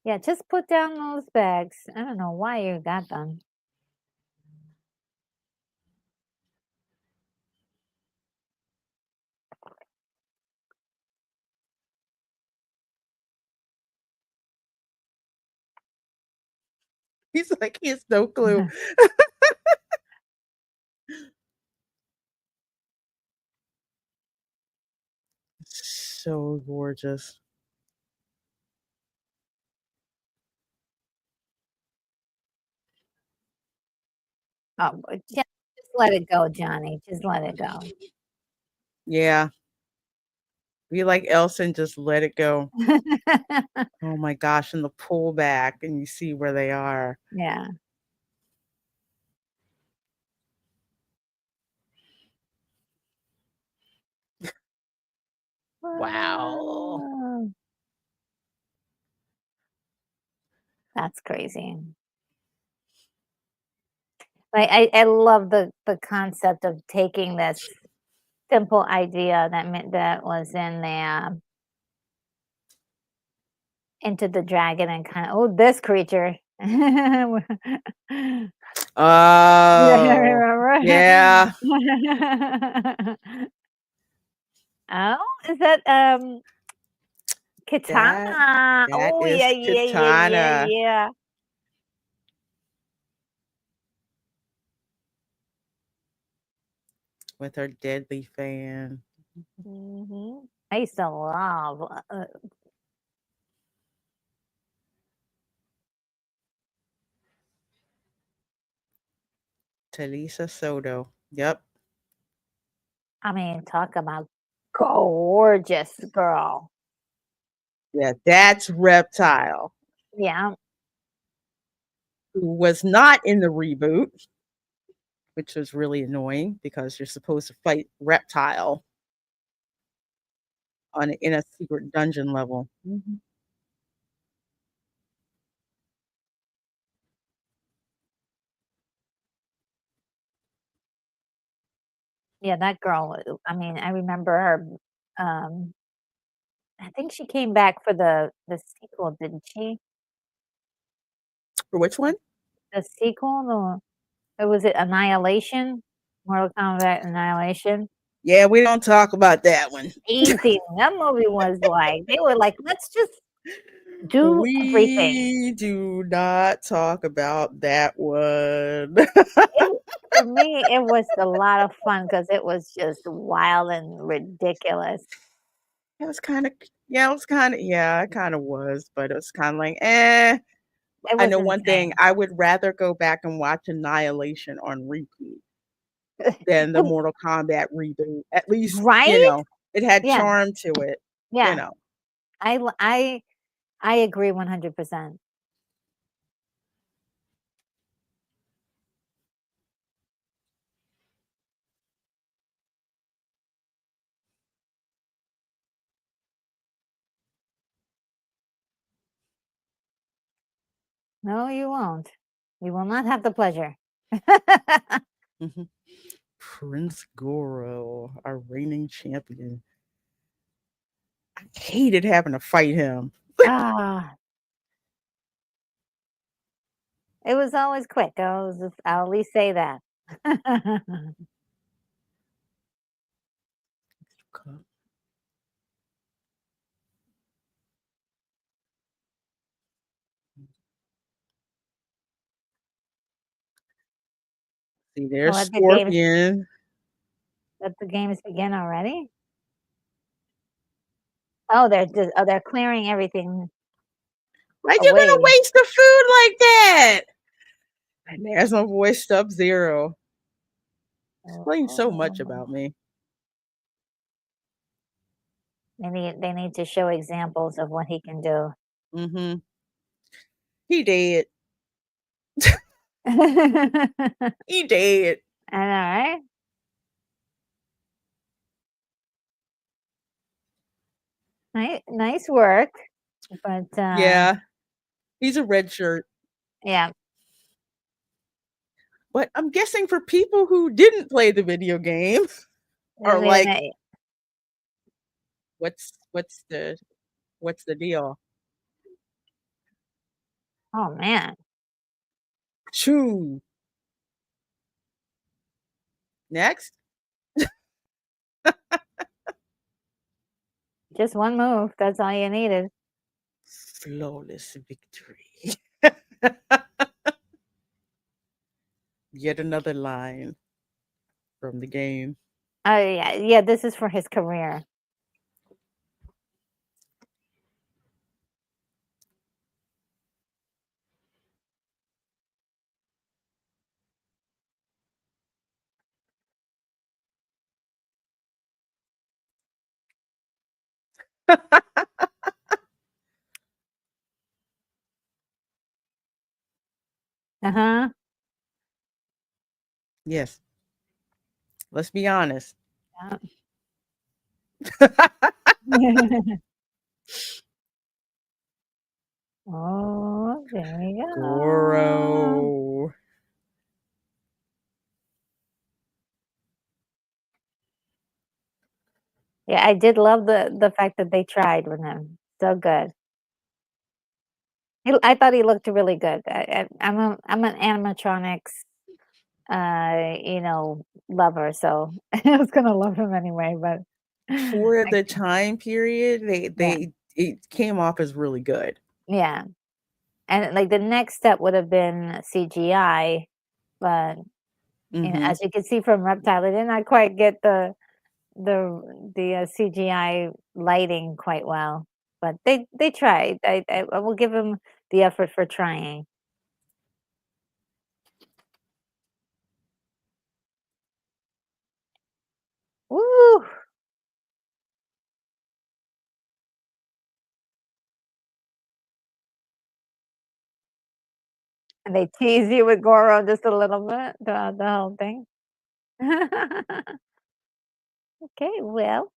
Yeah, just put down those bags. I don't know why you got them. He's like, he has no clue. So gorgeous. Oh, but just let it go, Johnny. Just let it go. Yeah. Be like Elsa and just let it go. Oh my gosh, and the pullback, and you see where they are. Yeah. Wow. Wow. That's crazy. Like, I love the concept of taking this simple idea that was in the Into the Dragon and kinda, "Oh, this creature." Yeah, Oh, remember? yeah. Oh, is that, That Katana? that Oh, is yeah, yeah, yeah, yeah, Katana yeah. with her deadly fan. Mhm. I used to love, Talisa Soto. Yep. I mean, talk about gorgeous girl. Yeah, that's Reptile, Yeah. who was not in the reboot, which was really annoying because you're supposed to fight Reptile on in a secret dungeon level. Mhm. Yeah, that girl, I mean, I remember her, I think she came back for the sequel, didn't she? For which one? The sequel, was it Annihilation? Mortal Kombat Annihilation? Yeah, we don't talk about that one. Amazing. That movie was like, they were like, "Let's just do everything." We do not talk about that one. It For me, it was a lot of fun because it was just wild and ridiculous. It was kinda yeah, it was kinda yeah, it kinda was, but it was kinda like, "Eh." It I was know one thing, insane. I would rather go back and watch Annihilation on repeat than the It Mortal Kombat reboot. At least, Right? it had Yeah, charm to it, you yeah. know? I l I agree 100%. No, you won't. You will not have the pleasure. Mhm. Prince Goro, our reigning champion. I hated having to fight him. Ah, it was always quick. I'll at least say that. See, Oh, there's let the games Scorpion. let the games begin already? They're clearing everything Why you gonna away. waste the food like that? And there's my boy Sub-Zero. Explains so much Oh, about me. they need to show examples of what he can do. Mhm. He dead. I He dead. know, right? Nice work, but, Yeah, he's a red shirt. yeah, But I'm guessing for people who didn't play the video game are I like, mean, what's the deal? oh, man, Choo. Next, just one move, that's all you needed. flawless victory. Yet another line from the game. Oh, yeah, this is for his career. Uh-huh. Yes, let's be honest. Yeah. Oh, there we go. Goro. Yeah, I did love the fact that they tried with him. So good. I thought he looked really good. I'm an animatronics, lover, so I was gonna love him anyway, but For I the time period, they yeah, they it came off as really good. yeah. And, like, the next step would have been CGI, but, Mhm. as you can see from Reptile, they did not quite get the CGI lighting quite well, but they tried. I will give them the effort for trying. Woo! And they tease you with Goro just a little bit throughout the whole thing. Okay, well,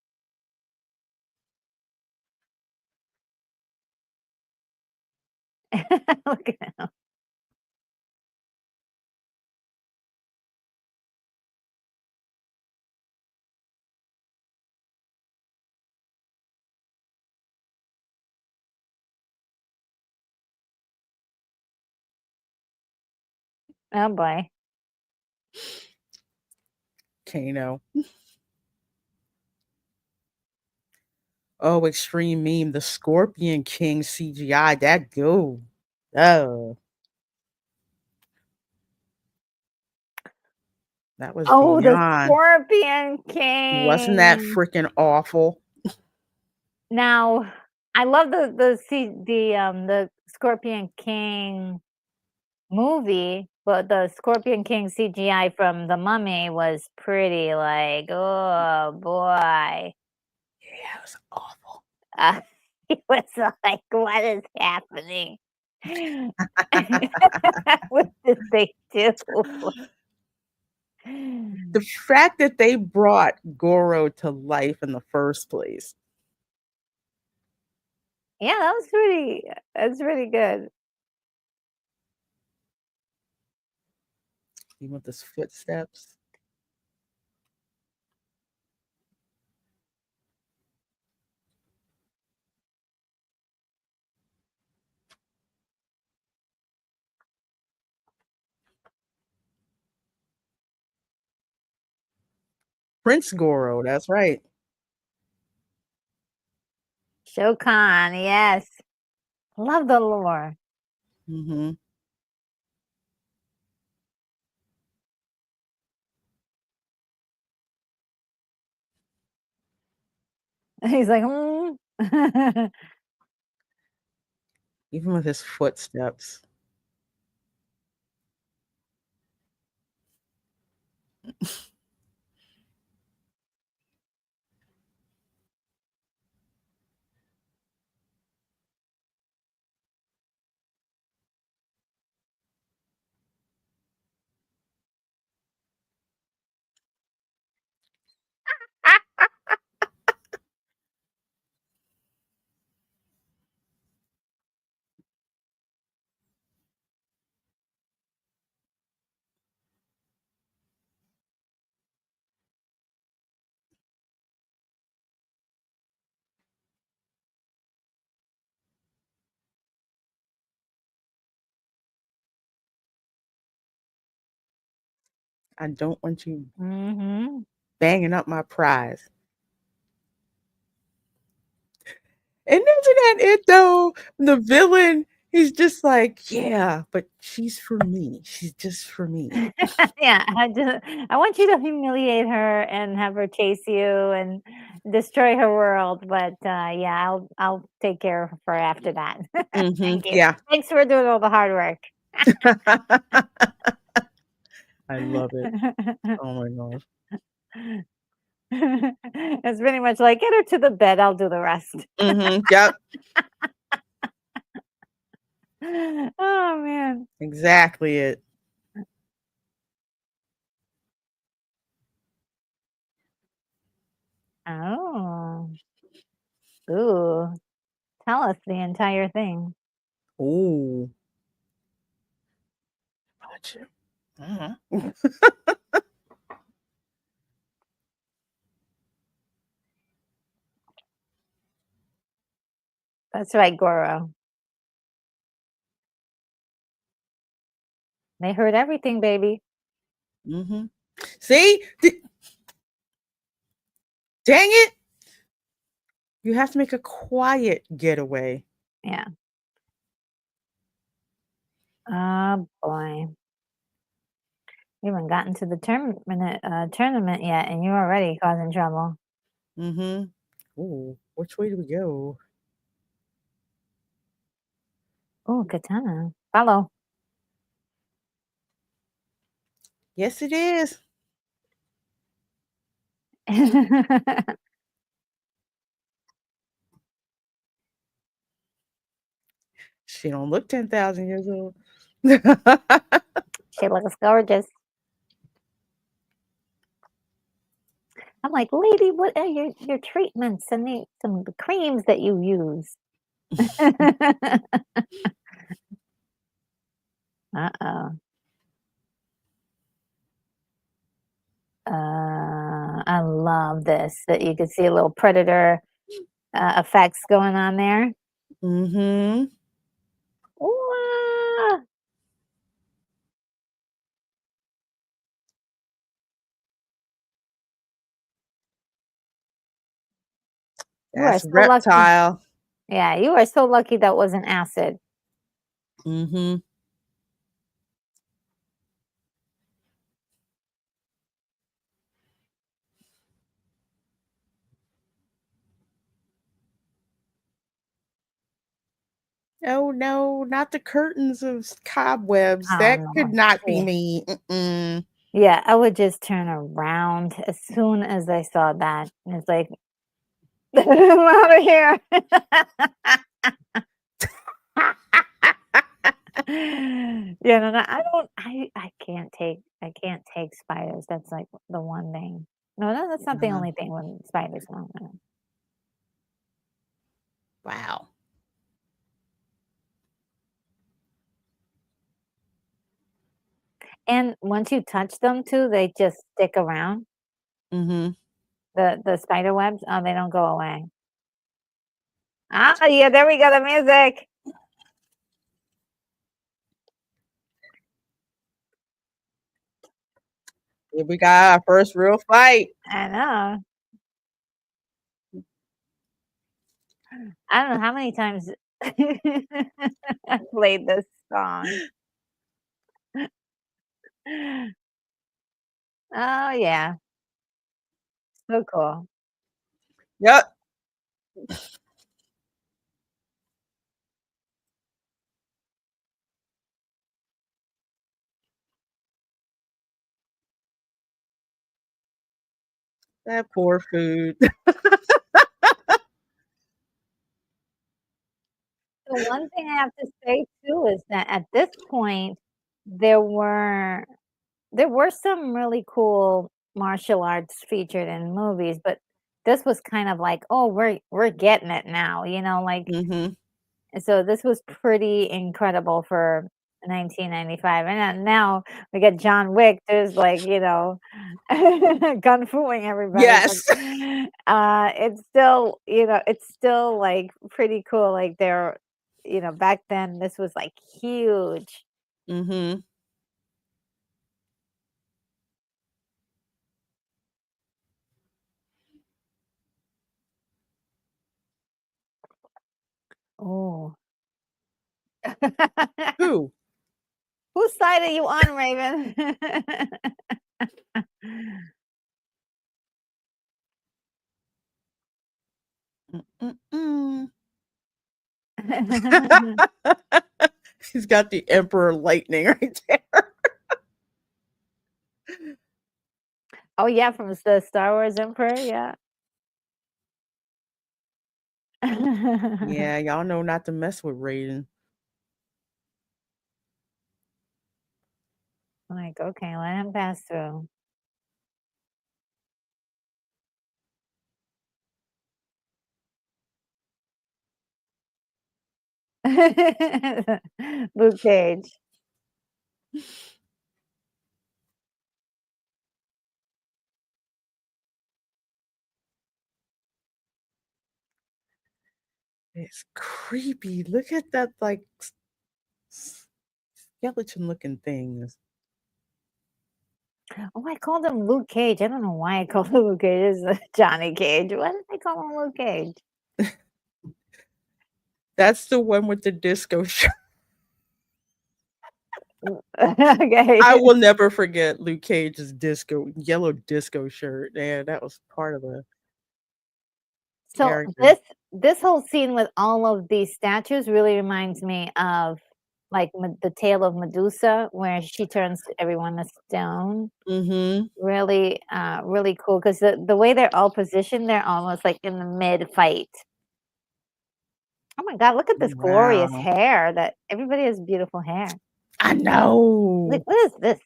look at him. Oh boy. Kano. Oh, extreme meme. The Scorpion King CGI. That go. Oh, that was Oh, the beyond. Scorpion Wasn't that King. freaking awful? Now, I love the Scorpion King movie, but the Scorpion King CGI from The Mummy was pretty like, oh boy. Yeah, it was awful. Uh, it was like, what is happening? What did they do? The fact that they brought Goro to life in the first place. Yeah, that's pretty good. Even with his footsteps. Prince Goro, that's right. Shokan, yes. Love the lore. Mhm. He's like, "Hmm." Even with his footsteps. I don't want you Mhm. banging up my prize. And isn't that it though? The villain, he's just like, yeah, but she's for me. She's just for me. Yeah, I want you to humiliate her and have her chase you and destroy her world, but, yeah, I'll take care of her after that. Thank you. Yeah. Thanks for doing all the hard work. I love it. Oh my gosh. It's pretty much like, "Get her to the bed, I'll do the rest." Yep. Oh, man. Exactly it. Oh. Ooh. Tell us the entire thing. Ooh. Gotcha. Mhm. That's right, Goro. They heard everything, baby. Mhm. See? Dang it. You have to make a quiet getaway. Yeah. Oh, boy. You haven't gotten to the tournament yet, and you're already causing trouble. Mhm. Ooh, which way do we go? Ooh, katana. Follow. Yes, it is. She don't look 10,000 years old. She looks gorgeous. I'm like, "Lady, what are your treatments and the creams that you use?" Uh-oh. I love this, that you can see a little predator, effects going on there. Mhm. Ooh, you are That's so lucky. reptile. Yeah, you are so lucky that wasn't acid. Mhm. Oh, no, not the curtains of cobwebs. Oh, That no. could not be Yeah. me. Mm-mm. Yeah, I would just turn around as soon as I saw that. It's like, "I'm outta here." Yeah, no, no, I can't take spiders, that's, like, the one thing. No, that's not the Uh-huh. only thing when spiders come out. Wow. And once you touch them too, they just stick around, Mhm. the spider webs, oh, they don't go away. Ah, yeah, there we go, the music. Here we got our first real fight. I know. I don't know how many times I played this song. Oh, yeah, so cool. Yep. That poor food. The one thing I have to say too is that at this point, there were there were some really cool martial arts featured in movies, but this was kind of like, "Oh, we're getting it now," like, Mhm. so this was pretty incredible for 1995, and then now we get John Wick, there's like, kung fuing everybody, but, Yes. it's still, like, pretty cool, like, back then, this was, like, huge. Mhm. Who? Whose side are you on, Raven? Mm-mm-mm. He's got the Emperor Lightning right there. Oh, yeah, from the Star Wars Emperor, yeah. Yeah, y'all know not to mess with Raiden. Like, okay, let him pass through. Luke Cage. It's creepy. Look at that, like, skeleton-looking things. Oh, I called him Luke Cage. I don't know why I called him Luke Cage. It's Johnny Cage. Why did I call him Luke Cage? That's the one with the disco shirt. Okay. I will never forget Luke Cage's yellow disco shirt. Yeah, that was part of the So character. this whole scene with all of these statues really reminds me of like the tale of Medusa, where she turns everyone to stone. Mm-hmm. Really, really cool because the way they're all positioned, they're almost like in the mid fight. Oh my God! Look at this glorious Wow. hair. That everybody has beautiful hair. I know. Like, what is this?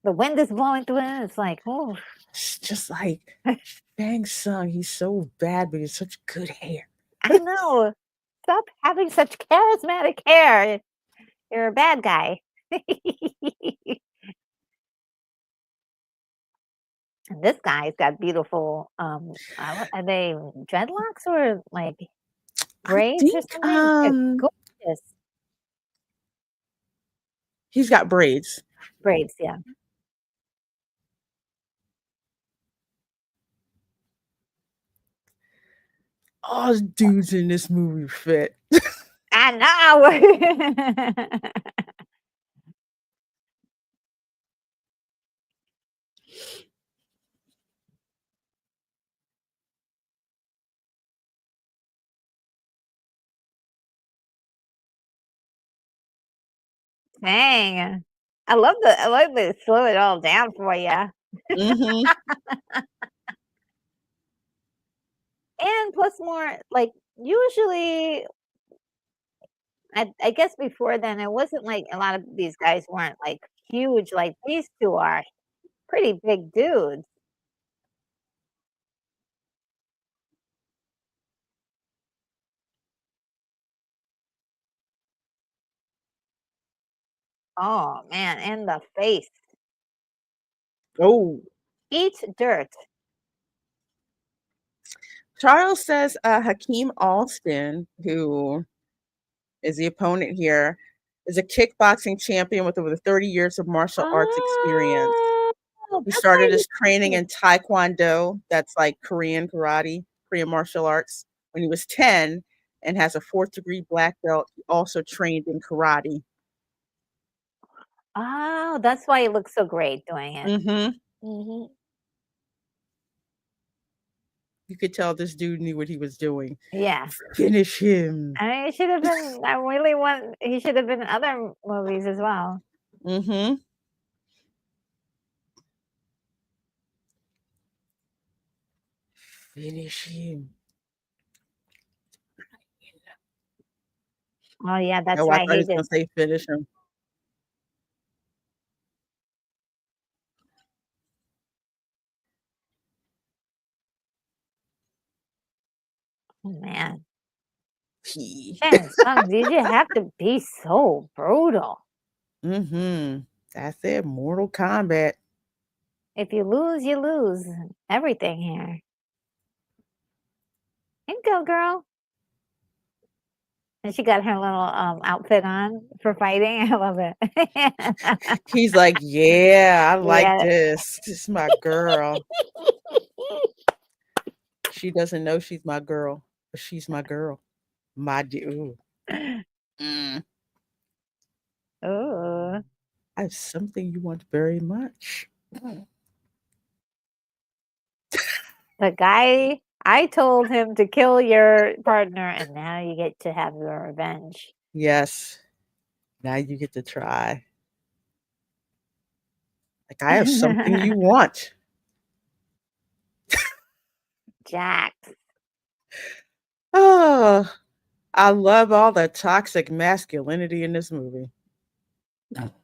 The wind is blowing through it. It's like, oh. It's just like Shang Tsung. He's so bad, but he's such good hair. I know. Stop having such charismatic hair. You're a bad guy. And this guy's got beautiful, are they dreadlocks or like I braids or think something? They're gorgeous. he's got braids. Braids, yeah. All the dudes in this movie fit. I know. Dang. I love they slow it all down for you. Mm-hmm. And plus more like usually I guess before then it wasn't like a lot of these guys weren't like huge like these two are. Pretty big dudes. Oh man, in the face. Oh, Eat dirt. Charles says Hakeem Alston, who is the opponent here, is a kickboxing champion with over 30 years of martial arts experience. Oh, He that's why started he's his training in Taekwondo, that's like Korean karate, Korean martial arts, when he was 10 and has a fourth degree black belt. He also trained in karate. oh, that's why he looks so great doing it. Mm-hmm. Mhm. You could tell this dude knew what he was doing. Yeah. Finish him. I mean, he should have been I really want he should have been in other movies as well. Mm-hmm. Finish him. Oh, yeah, that's Oh, I right, thought he he was gonna did. say finish him. Oh, man. He. Shang Tsung, did you have to be so brutal? Mm-hmm. That's it. Mortal Kombat. If you lose everything here. You go, girl. And she got her little, outfit on for fighting. I love it. He's like, yeah, I like Yeah. this. This is my girl. She doesn't know she's my girl, but she's my girl. My dude. Mm. Ooh. I have something you want very much. The guy I told him to kill your partner, and now you get to have your revenge. Yes. Now you get to try. Like, I have something you want. Jack. Oh, I love all the toxic masculinity in this movie.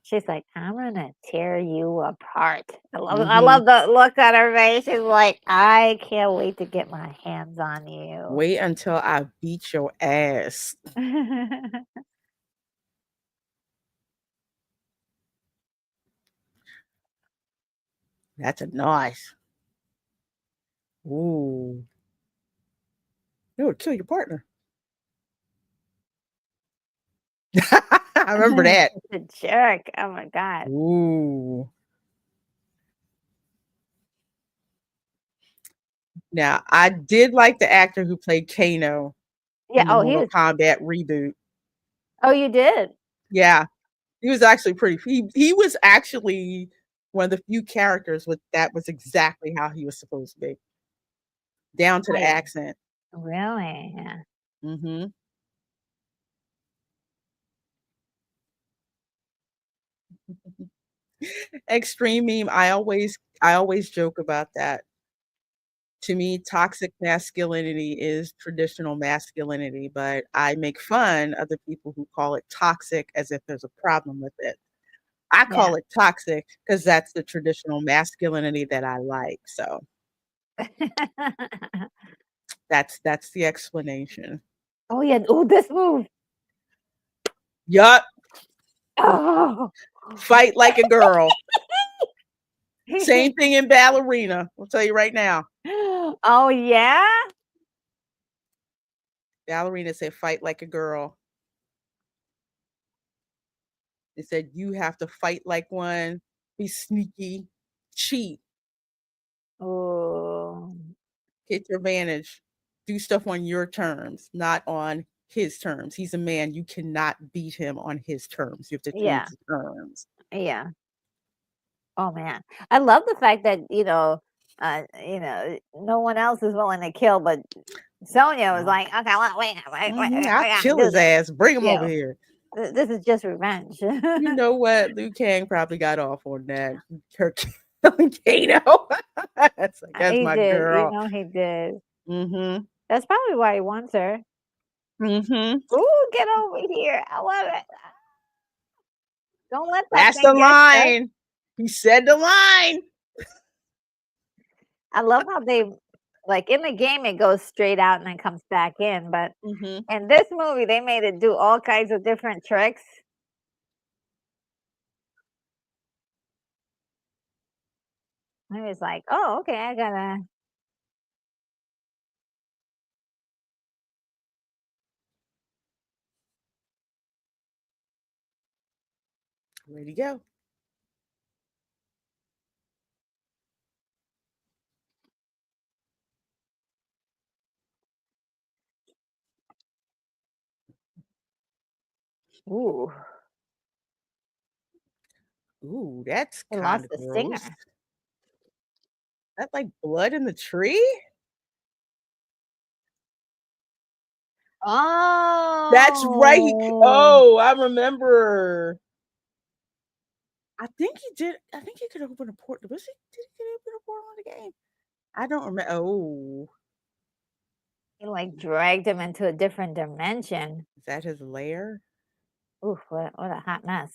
She's like, "I'm gonna tear you apart." I Mhm. love the look on her face. She's like, "I can't wait to get my hands on you." Wait until I beat your ass. That's a nice. Ooh. It would kill your partner. I remember that. The jerk. Oh my god. Ooh. Now, I did like the actor who played Kano Yeah, in the oh, he Mortal was Kombat reboot. oh, you did? Yeah, he was actually pretty he was actually one of the few characters with that was exactly how he was supposed to be, down to Oh, the yeah. accent. Really? Yeah. Mhm. Extreme meme, I always joke about that. To me, toxic masculinity is traditional masculinity, but I make fun of the people who call it toxic as if there's a problem with it. I Yeah. call it toxic because that's the traditional masculinity that I like, so that's the explanation. Oh, yeah. Oh, this move. Yup, Oh. fight like a girl. Same thing in ballerina, I'll tell you right now. Oh, yeah? Ballerina said, "Fight like a girl." They said, "You have to fight like one, be sneaky, cheat, Oh. get your advantage, do stuff on your terms, not on his terms. He's a man, you cannot beat him on his terms. You have to change Yeah. the terms." Yeah. Oh, man. I love the fact that, no one else is willing to kill, but Sonya was Wow. like, "Okay, well, Mhm, we I'll gotta kill do his this." ass, bring him You over know, here. this is just revenge. You know what? Liu Kang probably got off on that. Kirk killing Kano. That's like, "That's He my did, girl." he did. Mhm, That's probably why he wants her. mhm. "Ooh, get over here. I love it. Don't let that That's the thing get you." line. He said the line. I love how they like, in the game, it goes straight out and then comes back in, but Mhm. in this movie, they made it do all kinds of different tricks. I was like, "Oh, okay, I gotta." Where'd he go? Ooh, Ooh, that's they lost kinda the gross. singer. That like blood in the tree? That's right, Oh. oh, I remember. I think he could open a port was he did he open a portal in the game? I don't remember. Oh, He, like, dragged him into a different dimension. is that his lair? Ooh, what a hot mess.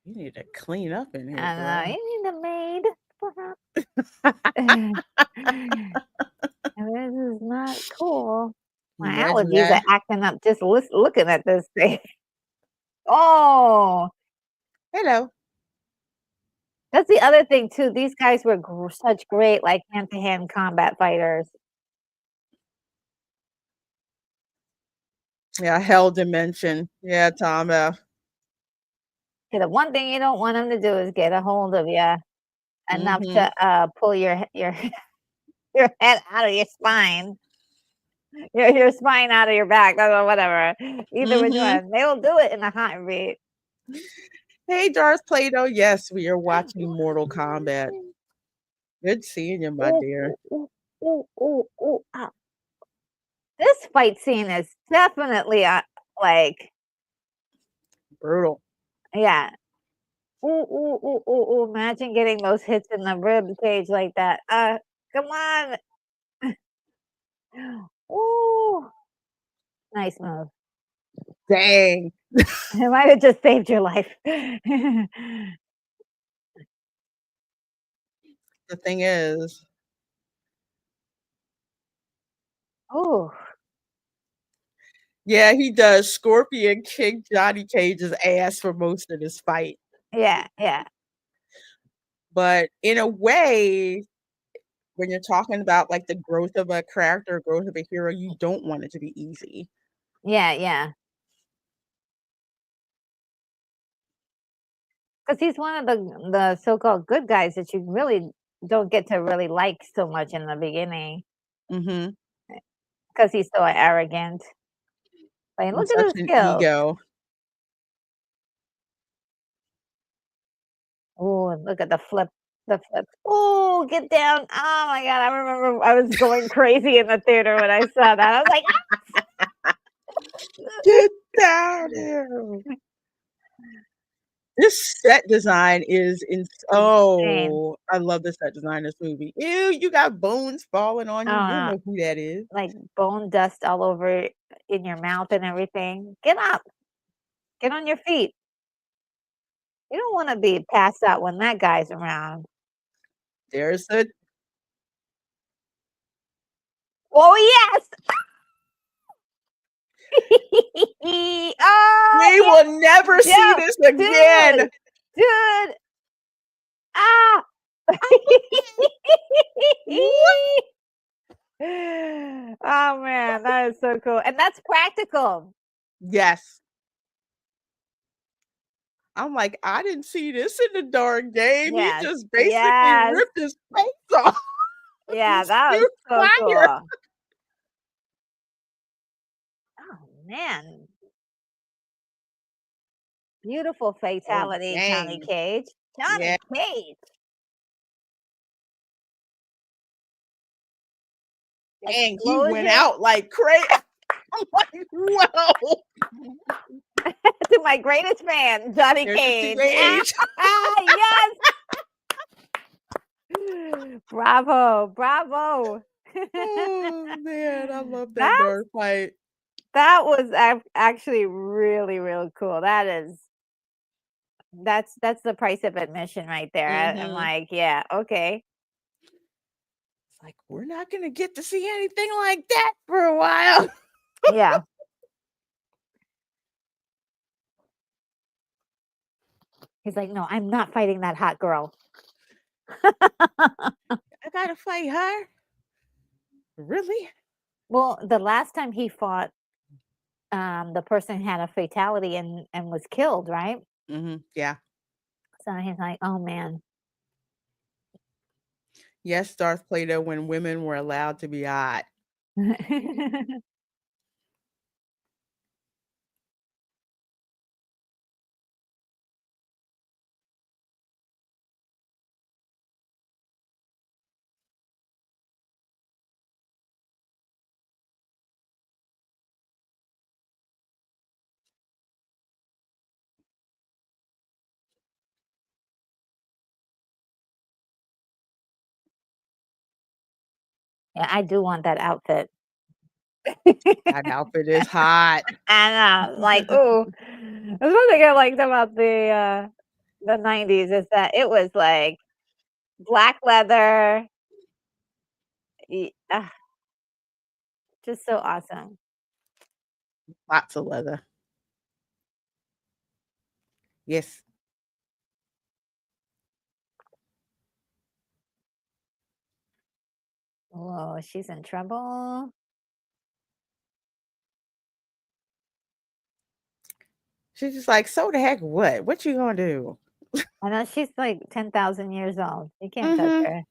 You need to clean up in here, And, girl. you need a maid, perhaps? This is not cool. My Imagine allergies that. are acting up just looking at this thing. Oh, Hello. that's the other thing too. These guys were such great, like, hand-to-hand combat fighters. Yeah, hell dimension. Yeah, Tom F. Okay, the one thing you don't want them to do is get a hold of you enough Mhm, to, pull your your head out of your spine, your spine out of your back, or whatever. Either which mhm. one, they will do it in a heartbeat. Hey, Darth Plato. Yes, we are watching Mortal Kombat. Good seeing you, my Ooh, dear. ooh, ooh, ooh, ooh, ooh, ah. This fight scene is definitely, like Brutal. yeah. Ooh, ooh, ooh, ooh, ooh, imagine getting those hits in the rib cage like that. Come on. Ooh, nice move. Dang. It might have just saved your life. The thing is, Ooh, yeah, he does. Scorpion kicked Johnny Cage's ass for most of this fight. yeah, yeah, But in a way, when you're talking about like the growth of a character, growth of a hero, you don't want it to be easy. yeah, yeah. 'Cause he's one of the so-called good guys that you really don't get to really like so much in the beginning, Mhm. 'cause he's so arrogant. Like, And look at such his an skills. ego. Ooh, look at the flip. Ooh, get down. Oh my god, I remember I was going crazy in the theater when I saw that. I was like, Get down here. This set design is insane. oh, I love the set design in this movie. Ew, you got bones falling on you. You don't Uh, know who that is. like bone dust all over in your mouth and everything. Get up. Get on your feet. You don't wanna be passed out when that guy's around. There's a Oh, yes! Oh, we will never see yeah! this Yo, again. dude! Dude! Ah! What? Oh, man, that is so cool, and that's practical. Yes. I'm like, I didn't see this in the dark game. He Yes, just basically yes, ripped his face off yeah, and that was spewed so fire. cool. Oh, man. Beautiful Oh, fatality, Johnny dang. Cage. Yeah, Johnny Cage! dang, he went Explosion out like crazy. I'm like, whoa. to my greatest fan, Johnny There's your Cage. Cage. Yes! Bravo, bravo. Oh man, I love that That dark fight. that was actually really, really cool. That's the price of admission right there. I'm Mhm. like, yeah, okay. It's like we're not gonna get to see anything like that for a while. Yeah. He's like, "No, I'm not fighting that hot girl." I gotta fight her. Really? Well, the last time he fought, the person had a fatality and was killed, right? Yeah. So he's like, "Oh, man." Yes, Darth Plato when women were allowed to be hot. Yeah, I do want that outfit. That outfit is hot. And, like, ooh, that's one thing I liked about the '90s is that it was, like, black leather, just so awesome. Lots of leather. Yes. Whoa, she's in trouble. She's just like, "So the heck what? What you gonna do?" I know she's, like, 10,000 years old. You can't touch Mhm. her.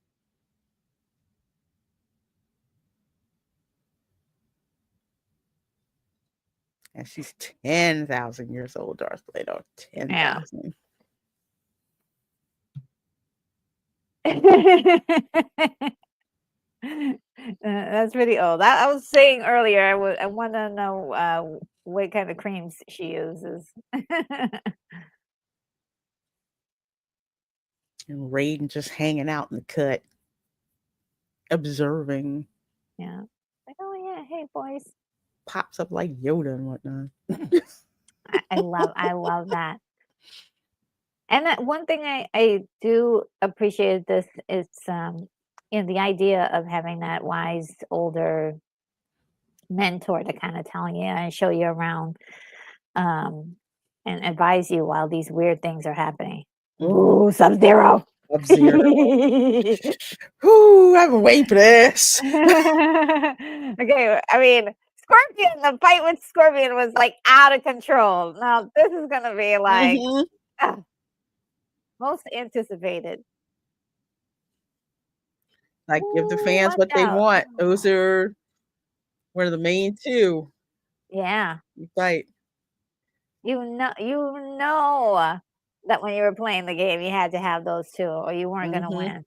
And she's 10,000 years old, Darth Vader. Yeah. 10,000. That's pretty old. I was saying earlier, I wanna know, what kind of creams she uses. And Raiden just hanging out in the cut, observing. Yeah. Like, "Oh, yeah, hey, boys." Pops up like Yoda and whatnot. I love that. And that one thing I do appreciate this is, the idea of having that wise older mentor to kinda tell you and show you around, um, and advise you while these weird things are happening. Ooh, Sub-Zero. Sub-Zero. Ooh, I've been waiting for this. Okay, I mean, Scorpion, the fight with Scorpion was, like, out of control. Now this is gonna be, like, Mhm. most anticipated. Like, give the Ooh, fans watch what they out. want. Those are one of the main 2 Yeah. you fight. You know that when you were playing the game, you had to have those 2 or you weren't gonna Mhm. win.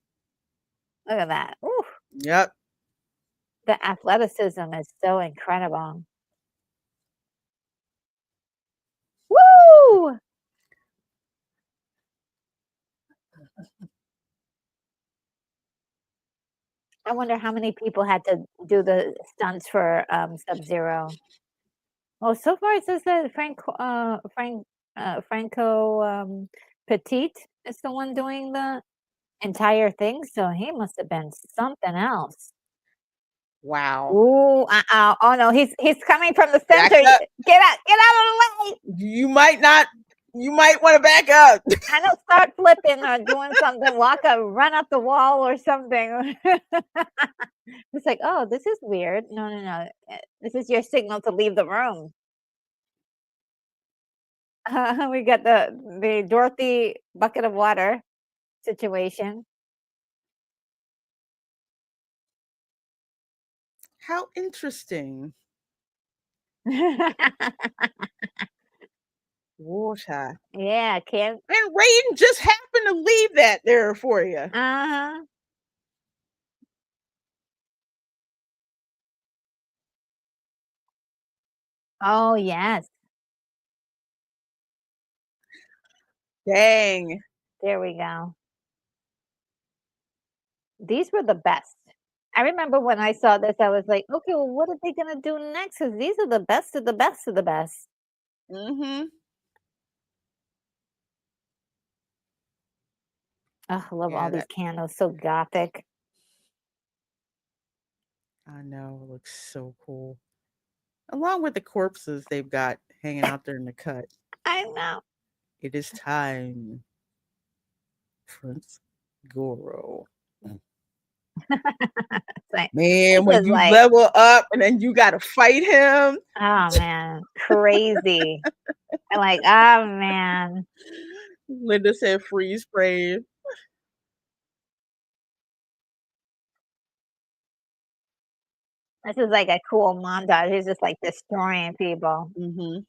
Look at that. Ooh, Yep. the athleticism is so incredible. Woo! I wonder how many people had to do the stunts for, Sub-Zero. Well, so far it says that Franco, Petit is the one doing the entire thing, so he must have been something else. Wow. Ooh, uh-oh. Oh, no, he's coming from the Back center. up. Get out of the way. You might not you might wanna back up. I know, start flipping or doing something, run up the wall or something. It's like, "Oh, this is weird. No, no, no. This is your signal to leave the room." We got the Dorothy bucket of water situation. How interesting. Water. Yeah, can And Raiden just happened to leave that there for you. uh-huh. Oh, yes. Dang. There we go. These were the best. I remember when I saw this, I was like, "Okay, well, what are they gonna do next? Because these are the best of the best of the best." Mhm. Oh, I love all Yeah, these that candles, so gothic. I know, it looks so cool. Along with the corpses they've got hanging out there in the cut. I know. It is time, Prince Goro. It's like Man, this when was you like, level up and then you gotta fight him. oh, man, crazy. I'm like, "Oh, man." Linda said freeze frame. This is like a cool montage. He's just, like, destroying people. Mhm.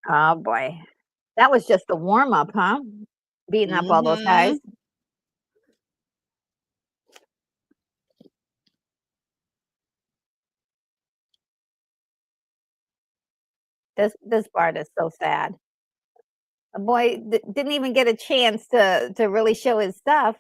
Oh, boy. That was just the warm up, huh? Beating up all those guys. Mhm. This part is so sad. The boy didn't even get a chance to really show his stuff.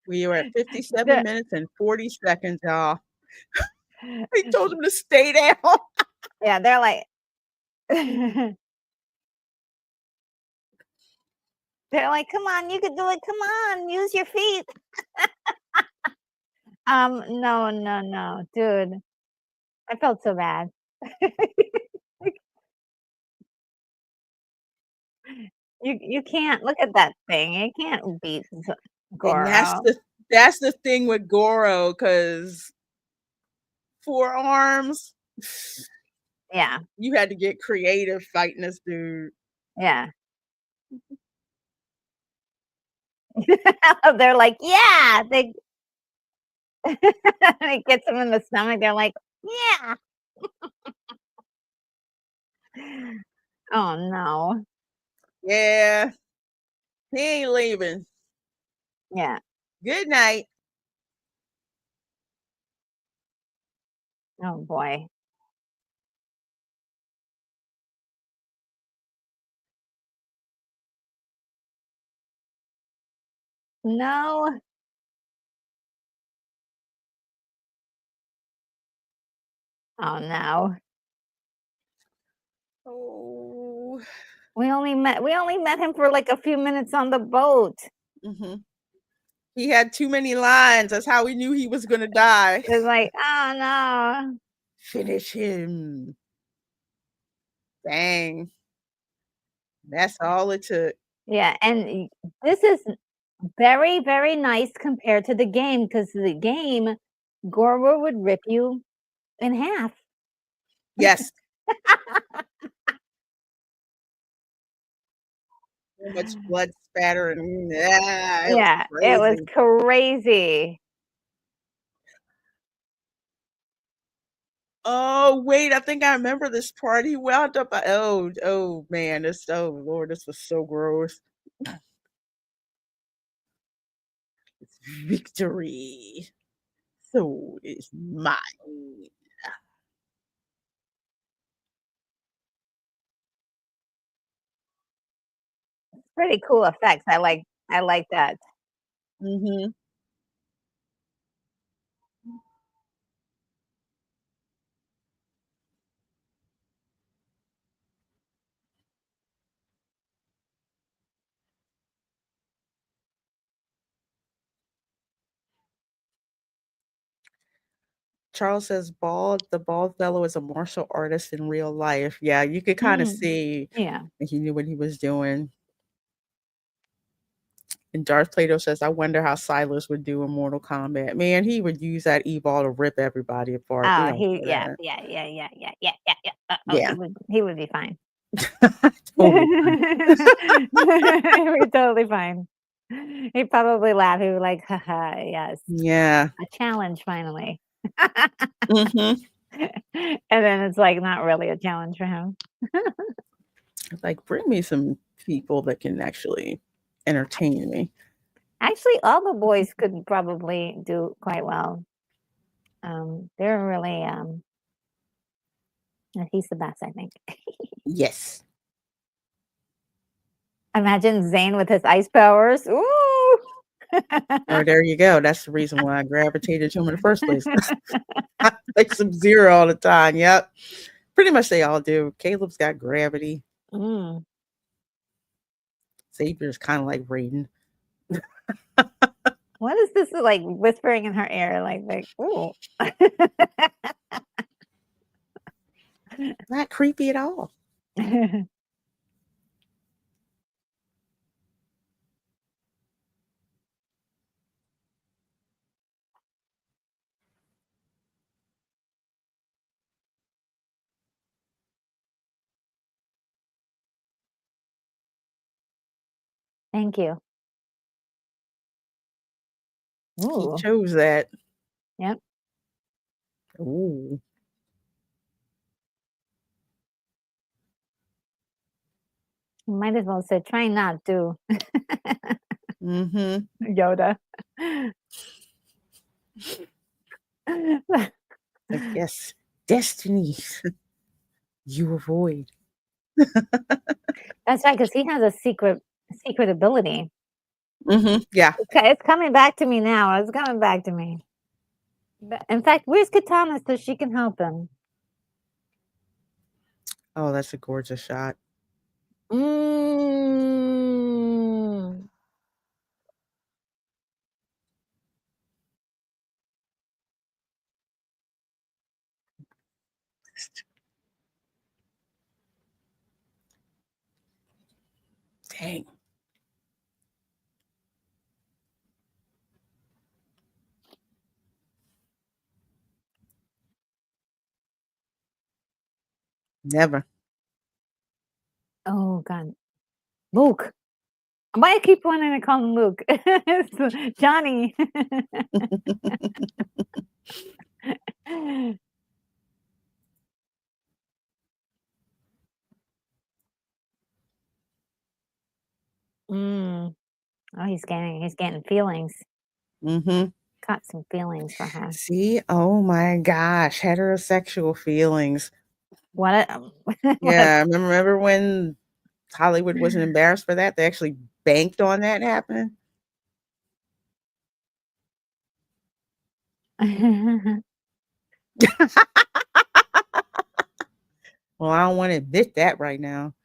We are at 57 The minutes and 40 seconds, y'all. I told him to stay down. yeah, they're like they're like, "Come on, you can do it. Come on, use your feet." No, no, no, dude. I felt so bad. You can't look at that thing. You can't beat And Goro. that's the thing with Goro, because forearms, Yeah, you had to get creative fighting this dude. yeah. They're like, "Yeah!" They it gets them in the stomach, they're like, "Yeah!" Oh, no. Yeah, he ain't leaving. Yeah. Good night. Oh, boy. No. Oh, no. Oh. We only met him for, like, a few minutes on the boat. Mhm. He had too many lines. That's how we knew he was gonna die. It's like, "Oh, no." Finish him. Dang. That's all it took. Yeah, and this is very, very nice compared to the game, because the game, Goro would rip you in half. Yes. So much blood spatter and it was Yeah, it was crazy. crazy. Oh, wait, I think I remember this part. He wound up oh man, oh Lord, this was so gross. Victory. So is mine. Pretty cool effects. I like that. Mhm. Charles says the bald fellow is a martial artist in real life. Yeah, you could kinda Mm, see yeah. that he knew what he was doing. And Darth Plato says, "I wonder how Silas would do in Mortal Kombat." Man, he would use that E-ball to rip everybody apart. We Oh, all he know yeah, that. yeah, yeah, yeah, yeah, yeah, yeah, yeah. Oh, he Yeah. would he would be fine. Totally fine. He'd be totally fine. He'd probably laugh. He'd be like, "Haha, yes, Yeah. a challenge finally." Mhm. And then it's, like, not really a challenge for him. Like, bring me some people that can actually entertain me. Actually, all the boys could probably do quite well. They're really, he's the best, I think. Yes. Imagine Zayn with his ice powers. Ooh. Oh, there you go. That's the reason why I gravitated to him in the first place. Like Sub-Zero all the time. Yep. Pretty much they all do. Caleb's got gravity. Mm. Xavier's kinda like Raiden. What is this, like, whispering in her ear? Like, ooh. Not creepy at all. Thank you. He Ooh. chose that. Yep. Ooh. Might as well say, "Try not to." Mhm. Yoda. Like, yes, destiny you avoid. That's right, because he has a secret ability. Mhm. Yeah. It's coming back to me now. It's coming back to me. In fact, where's Katana so she can help him? Oh, that's a gorgeous shot. Mm. Dang. Never. Oh god. Luke. Why I keep wanting to call him Luke? It's Johnny. Mm. Oh, he's getting feelings. Mm-hmm. Got some feelings for her. See? Oh my gosh. Heterosexual feelings. What a what Yeah. Remember when Hollywood wasn't embarrassed for that? They actually banked on that happening. Well, I don't want to admit that right now.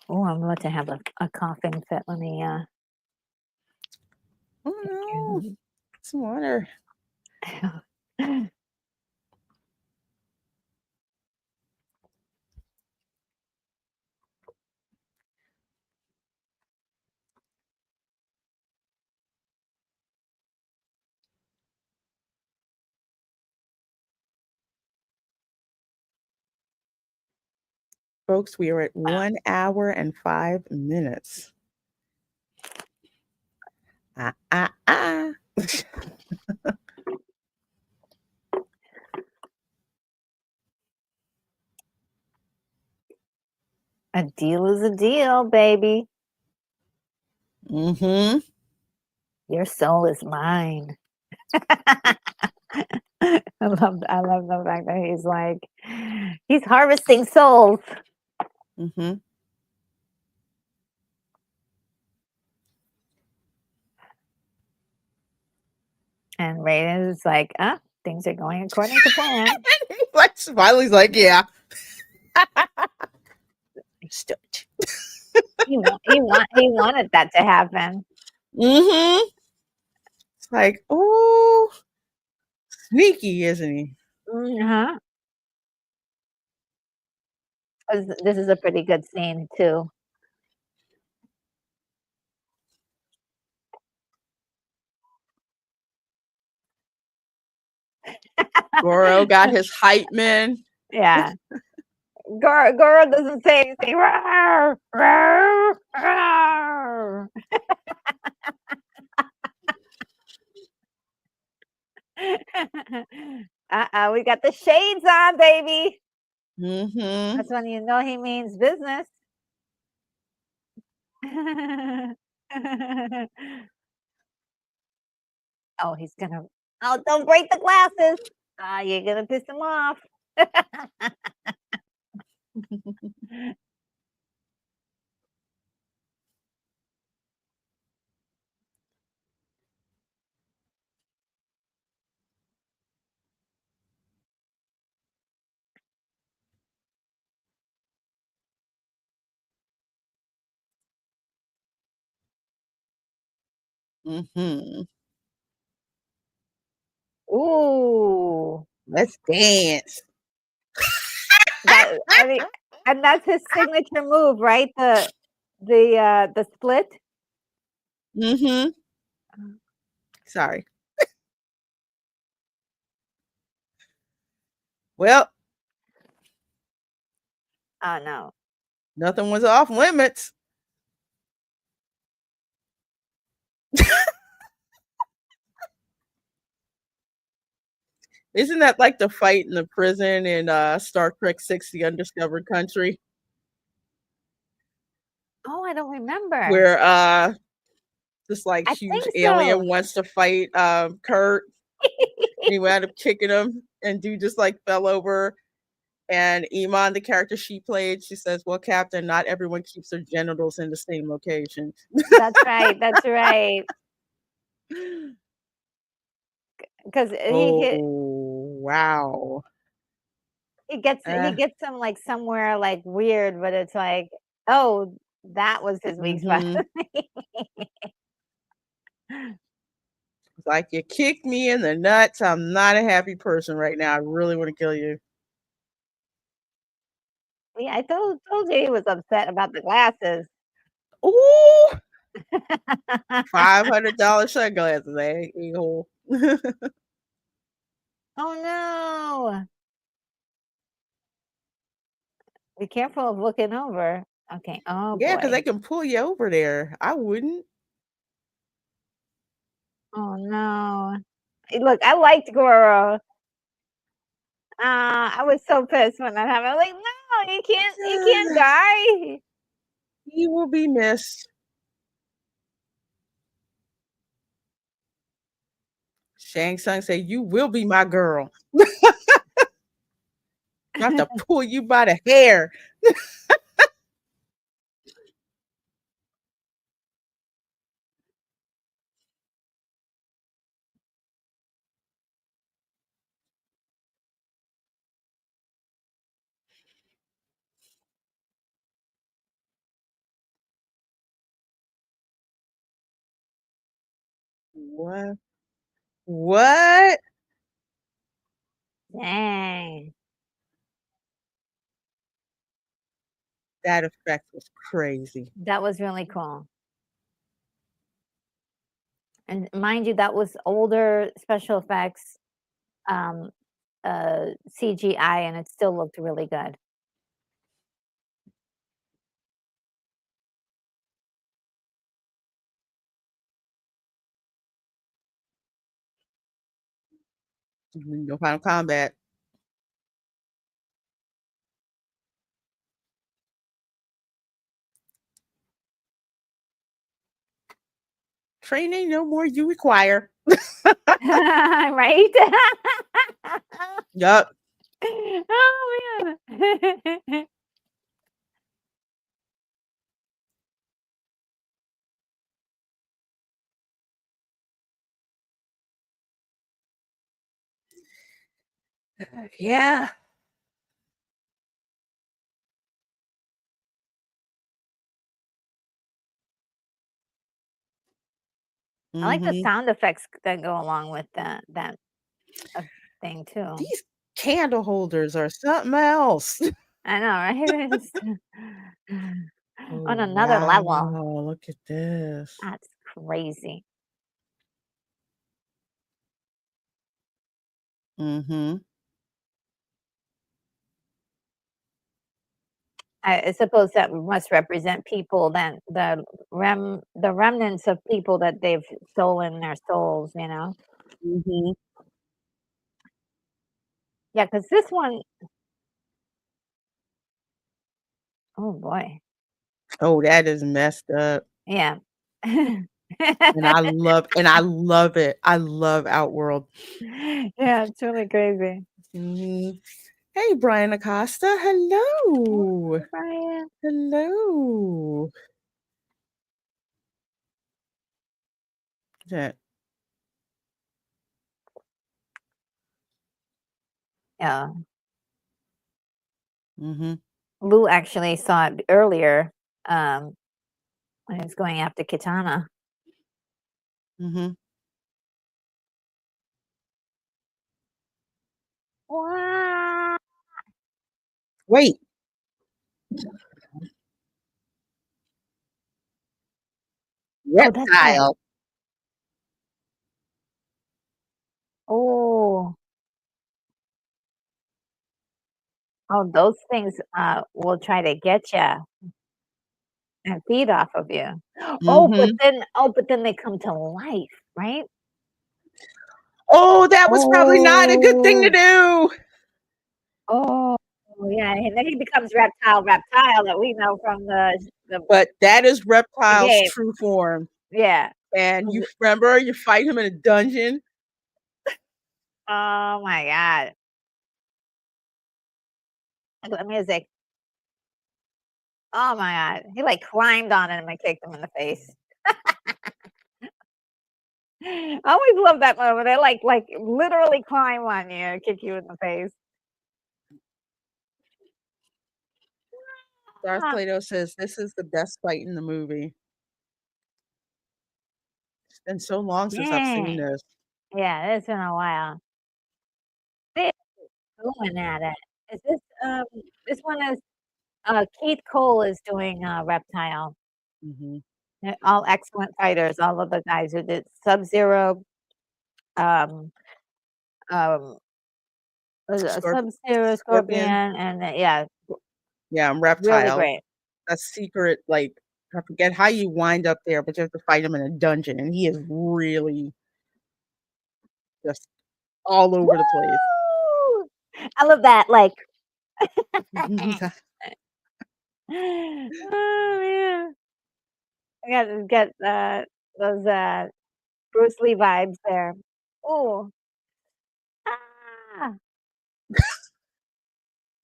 Oh, I'm about to have a coughing fit. Let me Oh no. Some water. Folks, we are at 1 hour and 5 minutes. Ah. A deal is a deal, baby. Mm-hmm. Your soul is mine. I love the fact that he's like he's harvesting souls. Mm-hmm. And Raiden is like, things are going according to plan. Like Smiley's like, yeah. He wanted that to happen. Mm-hmm. It's like, oh, sneaky, isn't he? Uh-huh. This is a pretty good scene too. Goro got his hype man. Yeah. Goro doesn't say anything. Rawr, rawr, rawr. We got the shades on, baby. Mm-hmm. That's when you know he means business. Oh, he's gonna. Oh, don't break the glasses. You're gonna piss him off. Mm-hmm. Ooh, Let's dance. and that's his signature move, right? The split. Mm-hmm. Sorry. Well, Oh no. nothing was off limits. Isn't that like the fight in the prison in Star Trek 6, The Undiscovered Country? Oh, I don't remember. Where this like I huge think alien so. wants to fight Kurt. And he wound up kicking him, and dude just like fell over. And Iman, the character she played, she says, "Well, Captain, not everyone keeps their genitals in the same location." That's right. That's right. 'Cause Oh, wow. he Uh, gets them, like, somewhere, like, weird, but it's like, "Oh, that was his weak spot." mhm. It's like, "You kicked me in the nuts, I'm not a happy person right now, I really wanna kill you." Yeah, I told you he was upset about the glasses. Ooh, $500 sunglasses, a-hole. Oh, no. Be careful of looking over. Okay. Oh, Yeah, 'cause boy. they can pull you over there. I wouldn't. Oh, no. Look, I liked Goro. I was so pissed when that happened. I'm like, "No, you can't die." He will be missed. Shang Tsung say, "You will be my girl. I have to pull you by the hair." What? What? Dang. That effect was crazy. That was really cool. And mind you, that was older special effects, um, CGI, and it still looked really good. No Final Combat. Training no more you require. Right? Yup. Oh, man. Yeah. I like the Mhm. sound effects that go along with that, thing too. These candle holders are something else. I know, right? It's on Oh, another level. wow. Look at this. That's crazy. Mhm. I suppose that must represent people that the remnants of people that they've stolen their souls, you know? Mhm. Yeah, because this one, oh boy. Oh, that is messed up. Yeah. And I love it. I love Outworld. Yeah, it's really crazy. Mhm. Hey, Brian Acosta. Oh, Hello. Brian. Hello. That Yeah. mhm. Lou actually saw it earlier, um, when he was going after Kitana. Mhm. Wow. Wait. Oh, that's right. Reptile. Oh. Oh, those things, will try to get you and feed off of you. Mhm. But then they come to life, right? Oh, that was probably not a good thing to Oh. do. Oh, yeah, and then he becomes reptile that we know from But that is the Reptile's game. true form. Yeah. And you remember you fight him in a dungeon? Oh my god. Look at the music. Oh my god. He, like, climbed on him and kicked him in the face. I always love that moment. They like literally climb on you, kick you in the face. Darth Ah, Plato says this is the best fight in the movie. It's been so long since I've seen dang. this. Yeah, it's been a while. They're going at it. Is this one is, Keith Cole is doing, Reptile. Mhm. They're all excellent fighters, all of the guys who did Sub-Zero, um, um, was it Sub-Zero, Scorpion. Scorpion, and, yeah, Yeah, and really Reptile. great. A secret, like, I forget how you wind up there, but you have to fight him in a dungeon, and he is really just all over the place. Woo! I love that, like oh, man. I got, those, Bruce Lee vibes there. Ooh. Ah,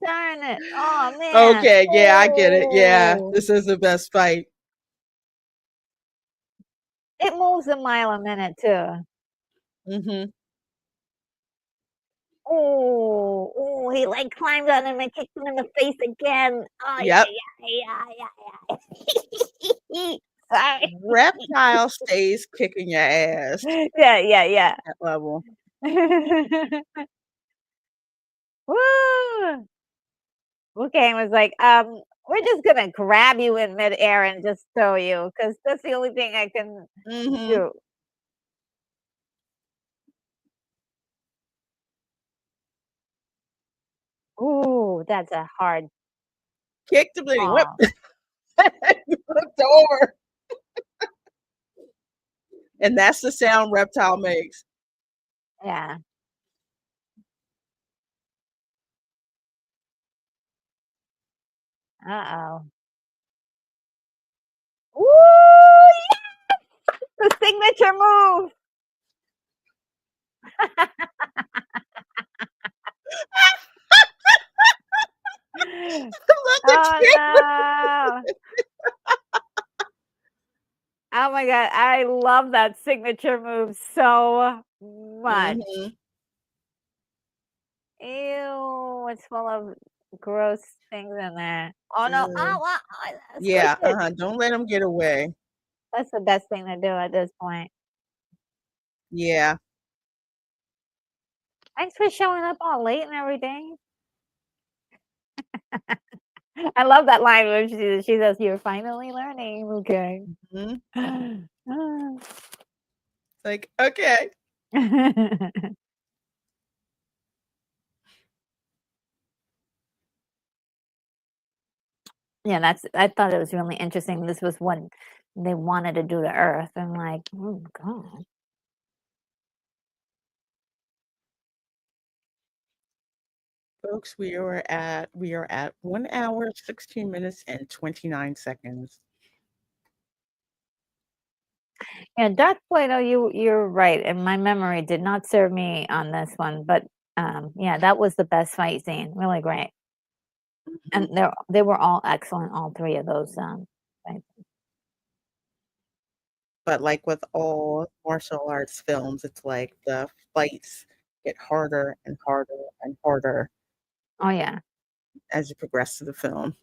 darn it. Oh man. Okay, yeah, I get it. Yeah, Oh. this is the best fight. It moves a mile a minute too. Mhm. Oh, oh, he like climbed on him and kicked him in the face again. Oh Yep. yeah, yeah, yeah, yeah, yeah. Sorry. Reptile stays kicking your ass Yeah, yeah, yeah. at that level. Woo! Okay, was like, we're just gonna grab you in midair and just throw you, cause that's the only thing I can Mhm. do. Ooh, that's a hard Kicked him, then he whipped. call. He flipped over, and that's the sound Reptile makes. Yeah. Uh-oh. Woo! The signature move. Look at Oh, you. no. Oh my god, I love that signature move so much. Mhm. Ew, it's full of gross things in there. Oh, no. Ugh. Oh, oh, squish Yeah, it. don't let him get away. That's the best thing to do at this point. Yeah. Thanks for showing up all late and everything. I love that line where she says, "You're finally learning." Okay. Mhm. Ah. Like, "Okay." Yeah, that's I thought it was really interesting. This was what they wanted to do to Earth. I'm like, "Oh god." Folks, we are at 1 hour, 16 minutes, and 29 seconds. Yeah, Darth Plato, you're right, and my memory did not serve me on this one, but, yeah, that was the best fight scene, really great. Mhm. And they were all excellent, all 3 of those, fights. But like with all martial arts films, it's like the fights get harder and harder and harder Oh, yeah. as you progress through the film.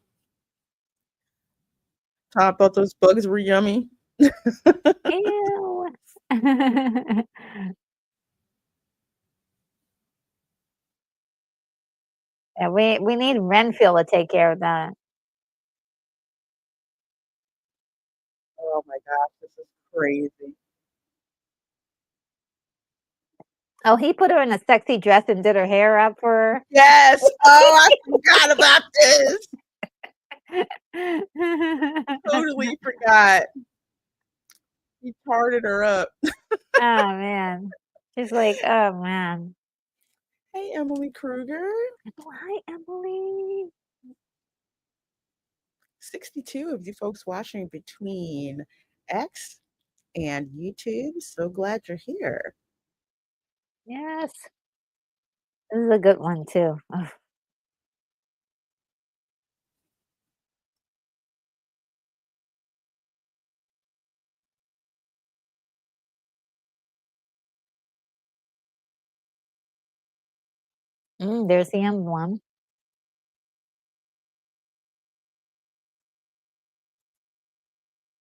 Thought about those bugs were yummy. Ew. Yeah, we need Renfield to take care of that. Oh my gosh, this is crazy. Oh, he put her in a sexy dress and did her hair up for Yes! Oh, I forgot about this. her. Totally forgot. He tarted her up. Oh, man. She's like, "Oh, man." Hey, Emily Kruger. "Oh, hi, Emily." 62 of you folks watching between X and YouTube. So glad you're here. Yes. This is a good one too. Ugh. There's the emblem.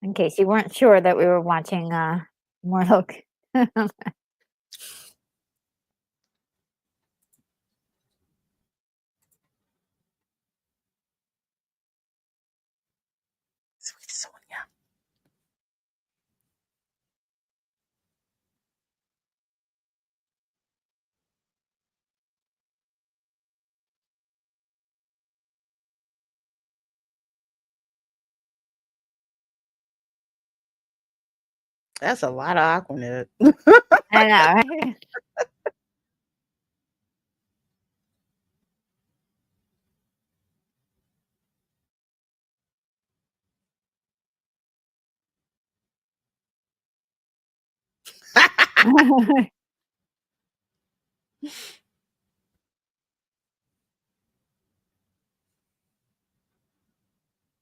In case you weren't sure that we were watching, Mortal Kombat. Sweet Sonia. That's a lot of Aquanet. I know, right?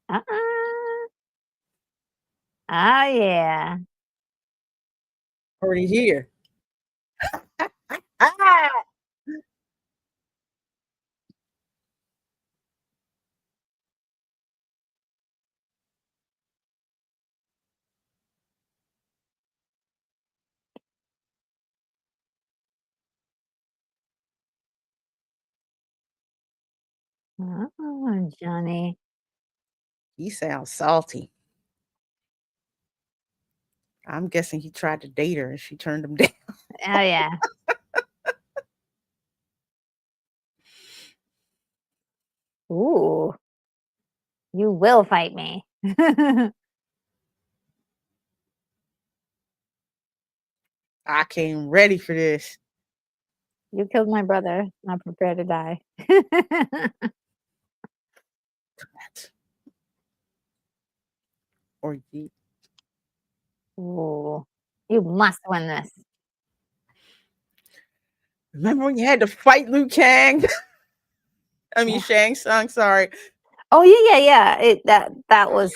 Uh-uh. Oh, yeah. Already here. Ah! Oh, Johnny. He sounds salty. I'm guessing he tried to date her and she turned him down. Oh, yeah. Ooh. You will fight me. I came ready for this. You killed my brother. Not prepared to die. Or you. Ooh. You must win this. Remember when you had to fight Liu Kang? I mean Yeah. Shang Tsung, sorry. Oh, yeah. That was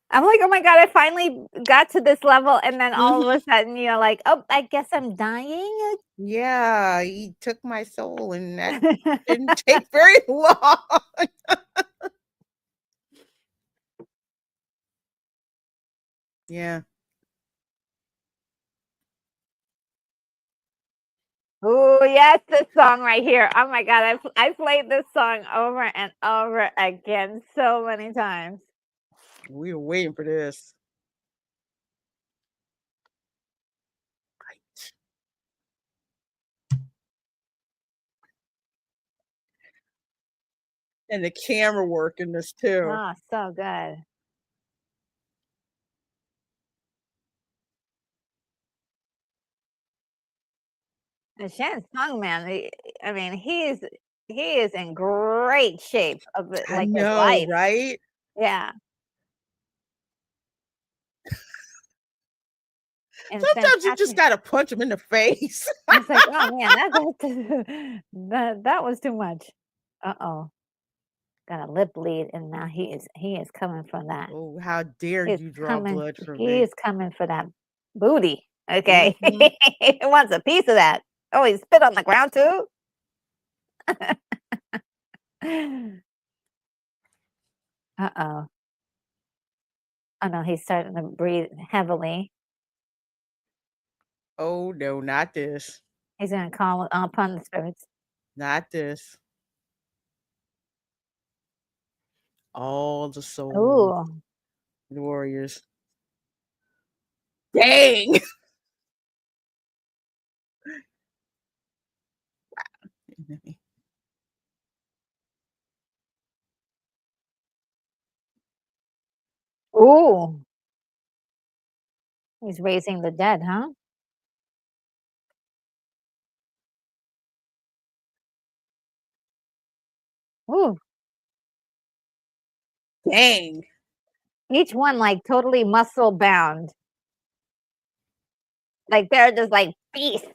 I'm like, "Oh my god, I finally got to this level," and then all of Mhm. a sudden, you're like, "Oh, I guess I'm dying?" Yeah, he took my soul and that didn't take very long. Yeah. Ooh, yes, this song right here. Oh my god, I played this song over and over again so many times. We were waiting for this. Right. And the camera work in this too. Oh, so good. And Shan Sung, man, I mean, he is in great shape of it, I like his know, life. right? Yeah, and Sometimes you just fantastic. gotta punch him in the face. It's like, "Oh, man, that was too much." Uh-oh, got a lip bleed, and now he is coming for that. Oh, how dare He is you draw blood from he me. is coming for that booty, okay? Mhm. He wants a piece of that. Oh, he spit on the ground too? Uh-oh. Oh, no, he's starting to breathe heavily. Oh, no, not this. He's gonna call upon the spirits. Not this. All the souls, Ooh. the warriors. Dang! Ooh. He's raising the dead, huh? Ooh. Dang! Each one, like, totally muscle bound. Like, they're just, like, beasts.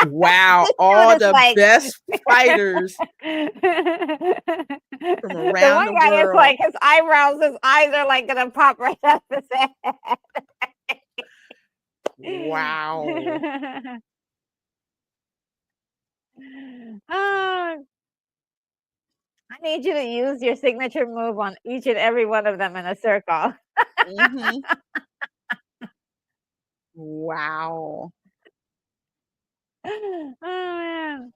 Wow, This dude all is the like best fighters the from around the one guy is world. like, his eyebrows, his eyes are, like, gonna pop right up his Wow. head. Ah, I need you to use your signature move on each and every one of them in a circle. Mhm. Wow. Oh, man.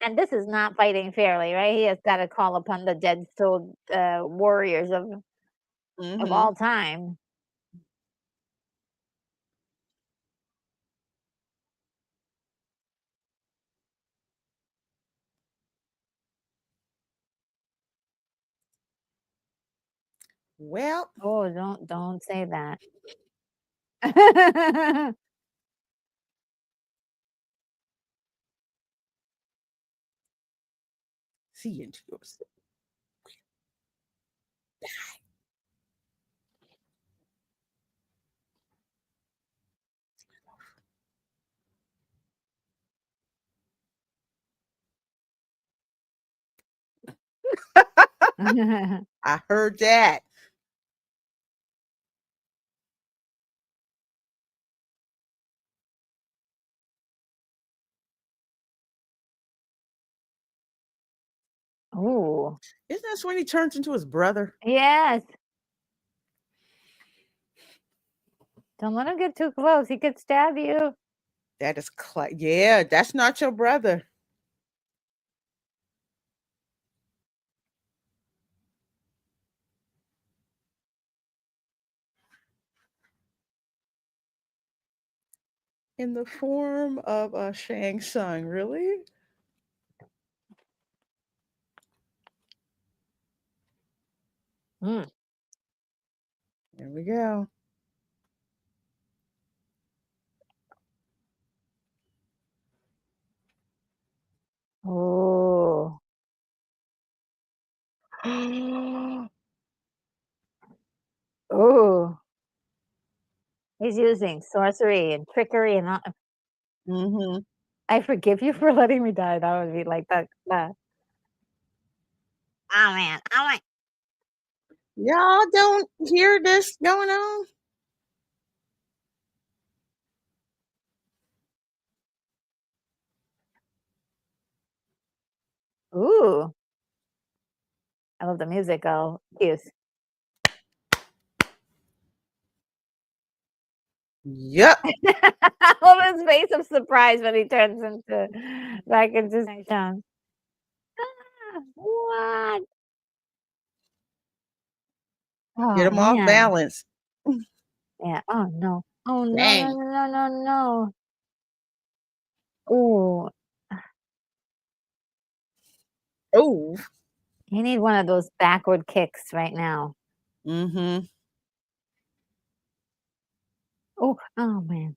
And this is not fighting fairly, right? He has gotta call upon the dead soul, warriors of Mhm. all time. Well, Oh, don't say that. see into yourself. I heard that. Ooh, Isn't that when he turns into his brother? yes. Don't let him get too close, he could stab you. That is yeah, that's not your brother. In the form of a Shang Tsung, really? Mm. There we go. Ooh. Ooh. He's using sorcery and trickery and all. Mhm. I forgive you for letting me die. That would be like that. Oh, man. Oh, my. Y'all don't hear this going on? Ooh. I love the music, oh, cues. Yep. I love his face of surprise when he turns into back into Sean. Ah, what? Get Oh, him off man. balance. Yeah. Oh, no. Oh, no, no, Dang. no, no, no, no. Ooh. Oh. You need one of those backward kicks right now. Mhm. Oh, oh, man.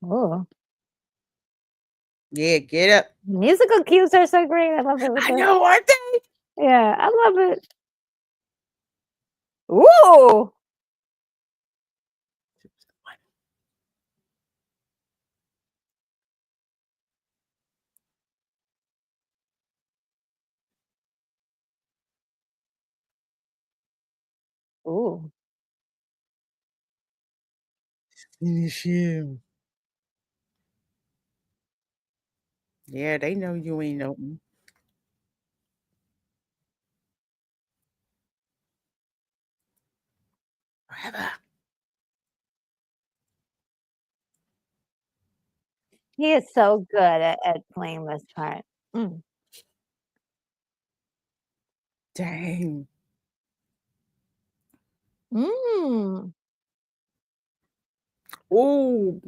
Oh. Yeah, get up. Musical cues are so great. I love it with I the know, aren't they? yeah, I love it. Ooh. Ooh. Finish him. Yeah, they know you ain't no forever. He is so good at playing this part. Mm. Dang. Mm. Oh.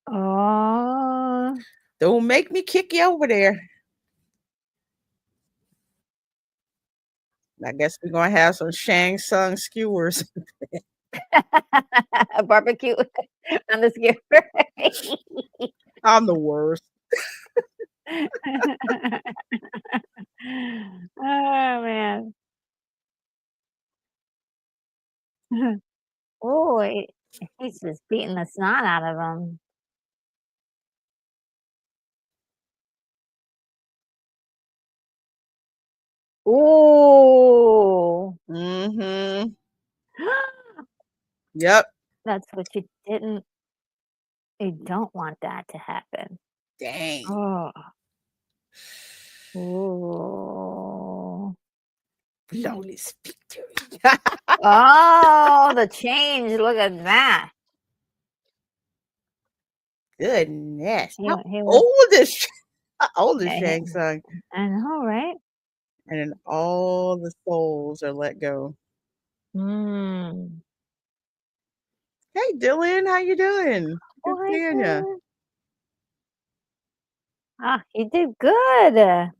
Oh. Don't make me kick you over there. I guess we're gonna have some Shang Tsung skewers. A barbecue on the skewer. I'm the worst. Oh, man. He's just beating the snot out of him. Ooh. Mhm. Yep. That's what you don't want that to happen. Dang. Oh. Ooh. Blow this victory. Oh, the change, look at that. Goodness. He How he was old is how old is yeah, he Shang Tsung? I know, right? And then all the souls are let go. Mm. Hey, Dylan, how you doing? Oh, Good hi, seeing ya. Dylan. Ah, you did good.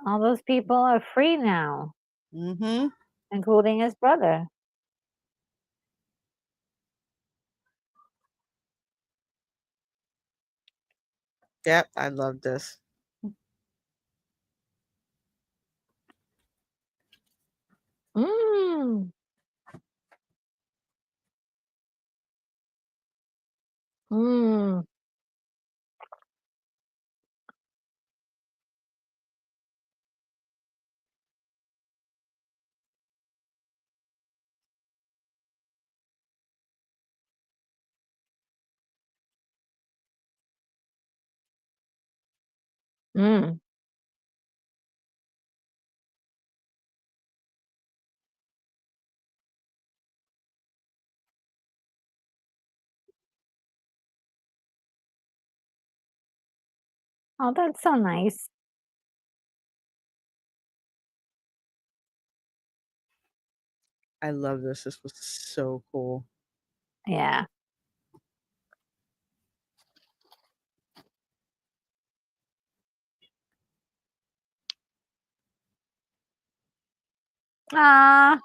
All those people are free now, Mhm. including his brother. Yep, I love this. Mm. Mm. Mm. Oh, that's so nice. I love this. This was so cool. Yeah. Ah,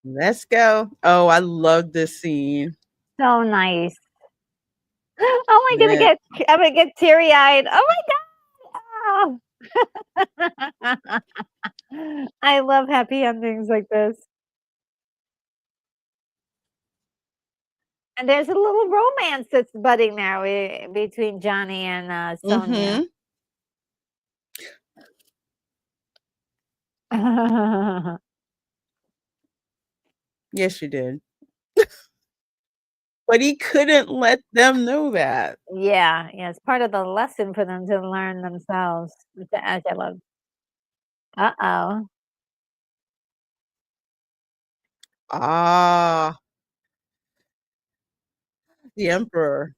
Let's go. Oh, I love this scene. so nice. Oh, Man, I'm gonna get teary-eyed. Oh my god. I love happy endings like this. And there's a little romance that's budding there between Johnny and Sonia. mhm. Yes, you did. But he couldn't let them know that. Yeah, yeah, it's part of the lesson for them to learn themselves, which I love. Uh-oh. Ah, the Emperor.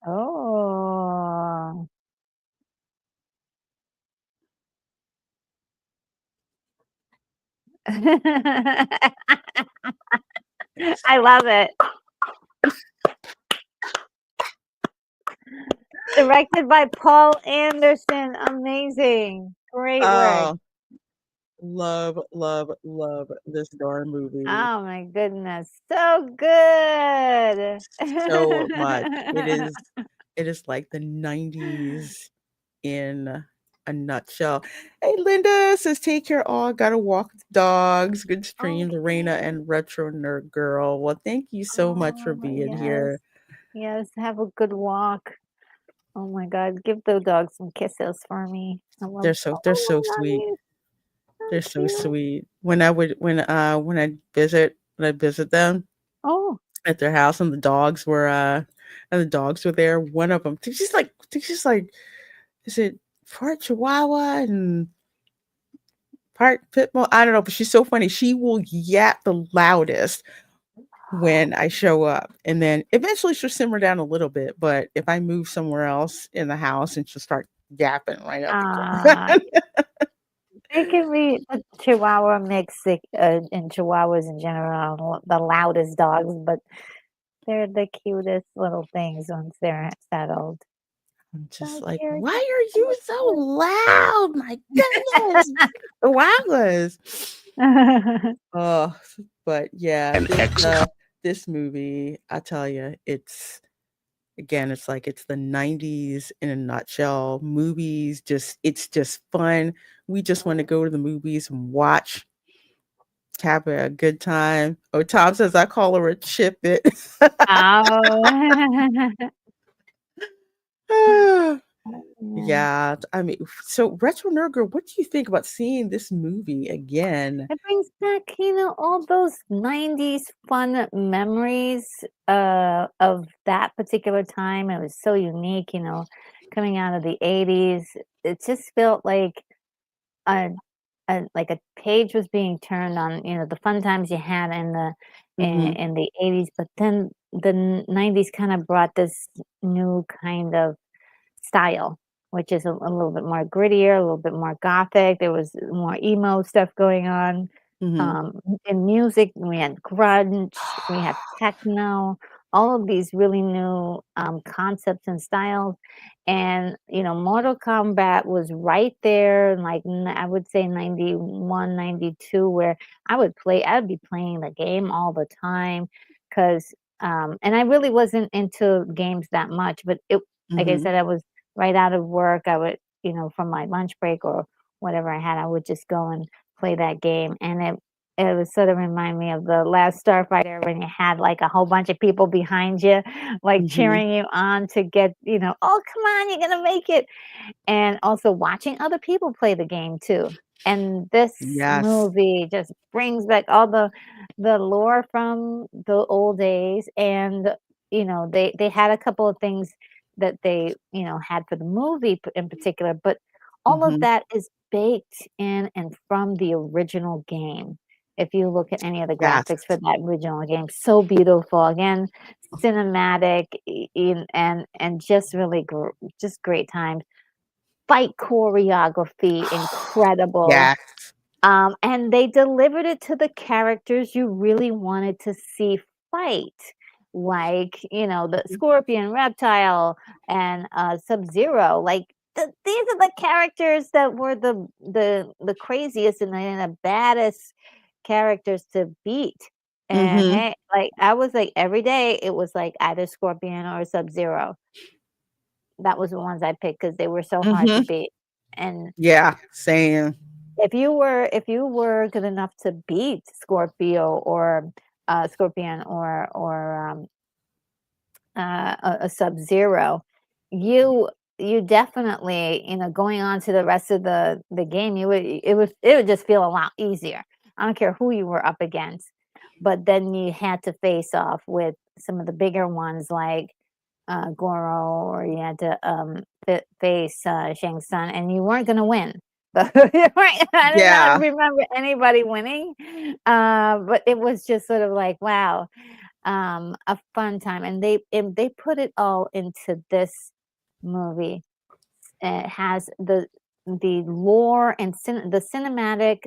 Oh. I love it. Directed by Paul Anderson, amazing. Great work. Oh, love, love, love this darn movie Oh my goodness, so good. so much. It is like the 90s in a nutshell. Hey, Linda says, "Take care all, gotta walk the dogs. Good streams, Raina Okay. and Retro Nerd Girl." Well, thank you so much for Oh, being yes. here. Yes, have a good walk. Oh my god, give the dog some kisses for me. They're so I love sweet. you. They're So so cute. sweet. When I visit them Oh. at their house and the dogs were there, one of them, I think she's like, is it part Chihuahua and part pit bull? I don't know, but she's so funny. She will yap the loudest when I show up, and then eventually she'll simmer down a little bit, but if I move somewhere else in the house, and she'll start yapping right up Ah, front. they can be a Chihuahua mix, and Chihuahuas in general are the loudest dogs, but they're the cutest little things once they're settled. I'm just So like, here, "Why give are them you so a loud? My goodness." Chihuahuas. kiss. Oh, but yeah, An this, excellent. this movie, I tell you, it's the 90s in a nutshell. Movies, it's just fun. We just wanna go to the movies and watch having a good time. Oh, Tom says I call her a chip it. Oh. Yeah. Yeah, I mean, so Retro Nerd Girl, what do you think about seeing this movie again? It brings back, all those 90s fun memories, of that particular time. It was so unique, coming out of the 80s. It just felt a like a page was being turned on, the fun times you had Mhm, in the 80s, but then the 90s kinda brought this new kind of style, which is a little bit more grittier, a little bit more gothic. There was more emo stuff going on. mhm. In music, we had grunge, we had techno, all of these really new concepts and styles. And Mortal Kombat was right there, in I would say 91, 92, where I would be playing the game all the time, because and I really wasn't into games that much, but it like I Mhm, said, I was right out of work. I would, from my lunch break or whatever I had, I would just go and play that game. And it would sort of remind me of the last Starfighter, when you had like a whole bunch of people behind you, like mhm. cheering you on to get, oh, come on, you're going to make it. And also watching other people play the game too. And this Yes. movie just brings back all the lore from the old days. And they had a couple of things that they had for the movie in particular, but all of Mhm. that is baked in and from the original game. If you look at any of the Yes. graphics for that original game, so beautiful, again, cinematic, and just really just great times. Fight choreography, incredible. Yes. And they delivered it to the characters you really wanted to see fight, like, the Mhm. Scorpion, Reptile, and, Sub-Zero. Like, these are the characters that were the craziest and the baddest characters to beat. And, Mhm. hey, like, I was like, every day, it was, like, either Scorpion or Sub-Zero. That was the ones I picked because they were so hard to Mhm. beat. And Yeah, same. if you were good enough to beat Scorpion, or a Sub-Zero, you definitely, going on to the rest of the game, it would just feel a lot easier. I don't care who you were up against. But then you had to face off with some of the bigger ones, like Goro, or you had to face Shang Tsung, and you weren't gonna win. So I did not Yeah. remember anybody winning, but it was just sort of like, wow, a fun time, and they put it all into this movie. It has the lore and the cinematic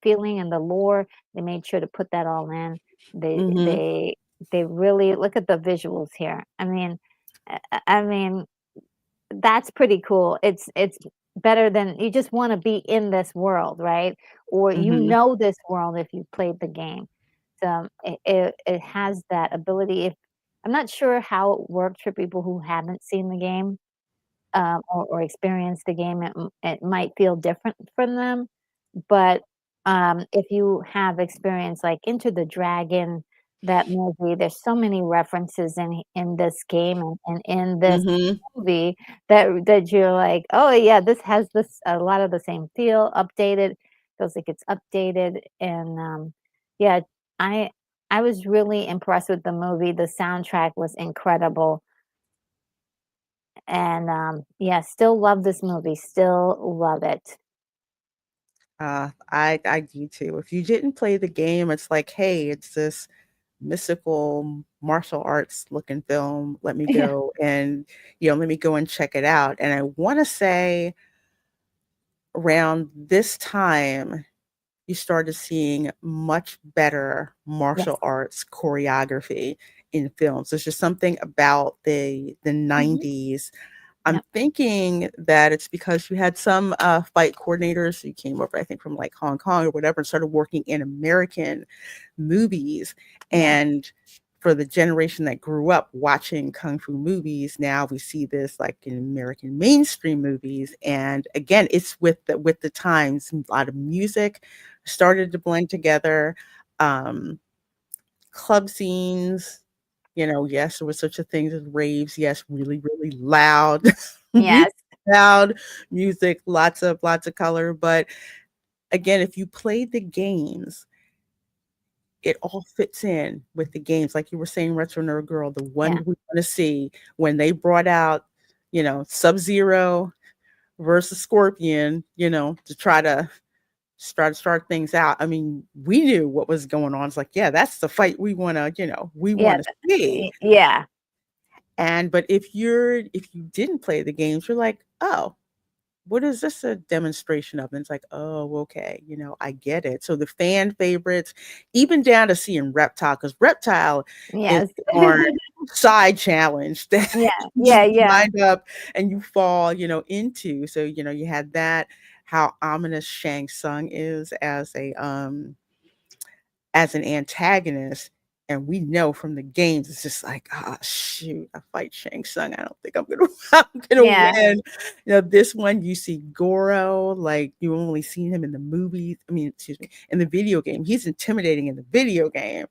feeling, and the lore. They made sure to put that all in. They Mhm. they they really look at the visuals here. I mean, that's pretty cool. It's better than, you just wanna be in this world, right? Or Mhm. this world if you played the game. So, it has that ability. If I'm not sure how it works for people who haven't seen the game, or experienced the game. It might feel different for them, but, if you have experience, like Enter the Dragon, that movie, there's so many references in this game, and in this Mhm. movie, that you're like, "Oh, yeah, this has this a lot of the same feel, updated." Feels like it's updated. And, yeah, I I was really impressed with the movie. The soundtrack was incredible. And, yeah, still love this movie, still love it. I do too. If you didn't play the game, it's like, "Hey, it's this mystical martial arts looking film. Let me Yeah, go and, let me go and check it out." And I wanna say around this time, you started seeing much better martial yes. arts choreography in films. There's just something about the Mhm. 90s. I'm Yep, thinking that it's because you had some, fight coordinators who came over, I think, from, like, Hong Kong or whatever, and started working in American movies, yes. and for the generation that grew up watching kung fu movies, now we see this like in American mainstream movies. And again, it's with the times. A lot of music started to blend together. Um, Club scenes, yes, there was such a thing as raves. Yes, really, really loud, really Yes. loud music, lots of color. But again, if you played the games, it all fits in with the games. Like you were saying, Retro Nerd Girl, the one Yeah. we want to see when they brought out, Sub-Zero versus Scorpion, to try to start things out. I mean, we knew what was going on. It's like, yeah, that's the fight we want to, we Yeah. want to see. Yeah. But if you didn't play the games, you're like, oh, what is this a demonstration of? And it's like, oh, okay, I get it. So the fan favorites, even down to seeing Reptile, because Reptile is Yes. our side challenge that Yeah. you Yeah. just Yeah. wind up and you fall, into. So, you had that, how ominous Shang Tsung is as an antagonist. And we know from the games, it's just like, ah, shoot, I fight Shang Tsung. I don't think I'm gonna, I'm gonna Yeah. win. This one you see Goro, like you only seen him in the movies. I mean, excuse me, in the video game. He's intimidating in the video game,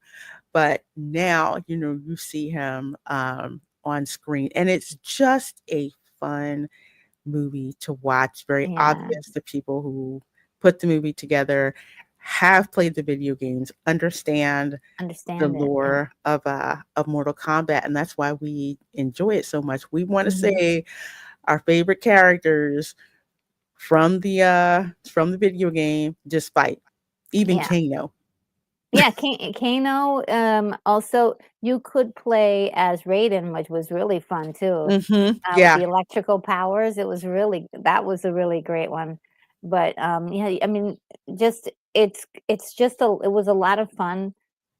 but now you see him on screen, and it's just a fun movie to watch. Very Yeah. obvious to people who put the movie together, have played the video games, understand the Understand it. Yeah. lore of Mortal Kombat, and that's why we enjoy it so much. We want to Mhm. say our favorite characters from the video game just fight, even Yeah. Kano. Yeah, Kano, also, you could play as Raiden, which was really fun too, with Yeah. the electrical powers. That was a really great one. But, yeah, I mean, just it's just it was a lot of fun,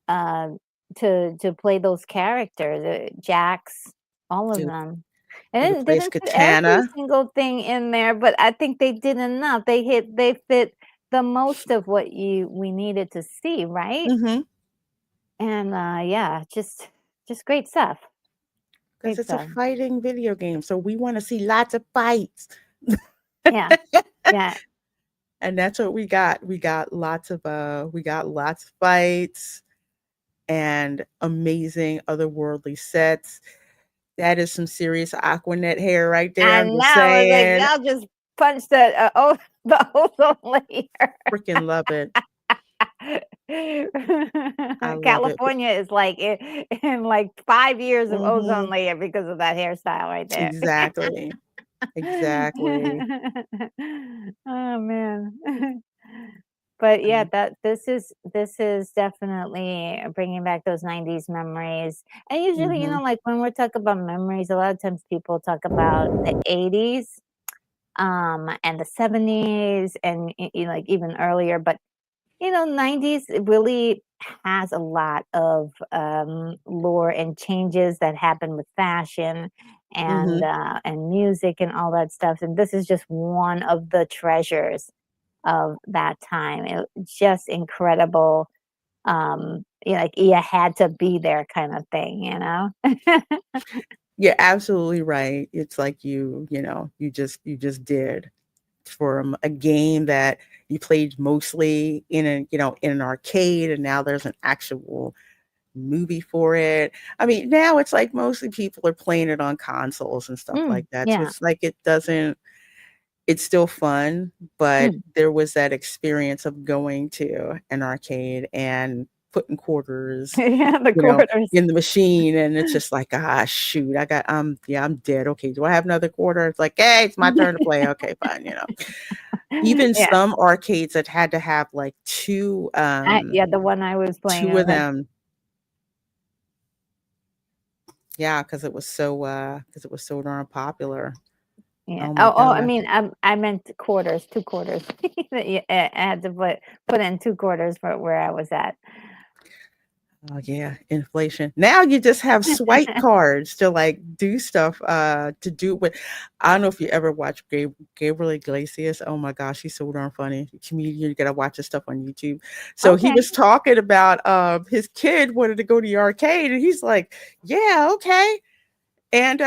uh, to play those characters, Jax, all of You them. you And could then play as didn't put every Katana. single thing in there, but I think they did enough. They fit the most of what you we needed to see, right? Mhm. And, yeah, just great stuff. 'Cause Great it's a stuff. fighting video game, so we wanna see lots of fights. Yeah. Yeah. And that's what we got. We got lots of fights and amazing otherworldly sets. That is some serious Aquanet hair right there, I'm And just now it's like, saying. I'll just punch the ozone layer. Freaking love it. I love it. California is like in like 5 years of ozone Mhm. layer because of that hairstyle right there. Exactly. Exactly. Oh, man. But yeah, Um, that this is definitely bringing back those 90s memories. And usually, mhm. like when we're talking about memories, a lot of times people talk about the 80s, and the 70s and like even earlier, but 90s really has a lot of lore and changes that happen with fashion Mhm. and music and all that stuff. And this is just one of the treasures of that time. Just incredible. Like you had to be there kind of thing. You're absolutely right. It's like you just did. From a game that you played mostly in an arcade, and now there's an actual movie for it. I mean, now it's like mostly people are playing it on consoles and stuff like that. So Yeah. it's like it's still fun, but Mm. there was that experience of going to an arcade and putting quarters, Yeah, the you know, quarters. in the machine, and it's just like, ah, shoot, yeah, I'm dead. Okay, do I have another quarter? It's like, hey, it's my turn to play. Okay, fine. Even Yeah. some arcades that had to have like Yeah, the one I was playing, two I of had. them. Yeah, because it was so darn popular. Yeah. Oh my Oh, I gosh. mean, I meant quarters, 2 quarters. Yeah, I had to put in 2 quarters for where I was at. Oh yeah, inflation. Now you just have swipe cards to like do stuff to do with I don't know if you ever watched Gabriel Iglesias. Oh my gosh, he's so darn funny. Comedian, you gotta watch his stuff on YouTube. So he Okay. was talking about his kid wanted to go to the arcade and he's like, yeah, okay. And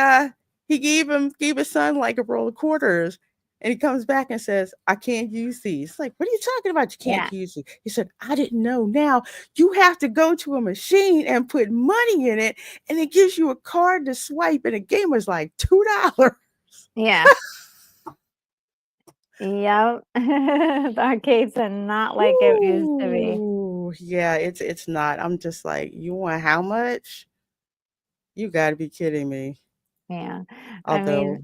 he gave his son like a roll of quarters. And he comes back and says, I can't use these. It's like, what are you talking about? You Yeah. can't use these. He said, I didn't know. Now you have to go to a machine and put money in it, and it gives you a card to swipe. And the game was like $2. Yeah. Yep. The arcades are not like it used to be. Ooh, yeah, it's not. I'm just like, you want how much? You got to be kidding me. Yeah. I mean, Although,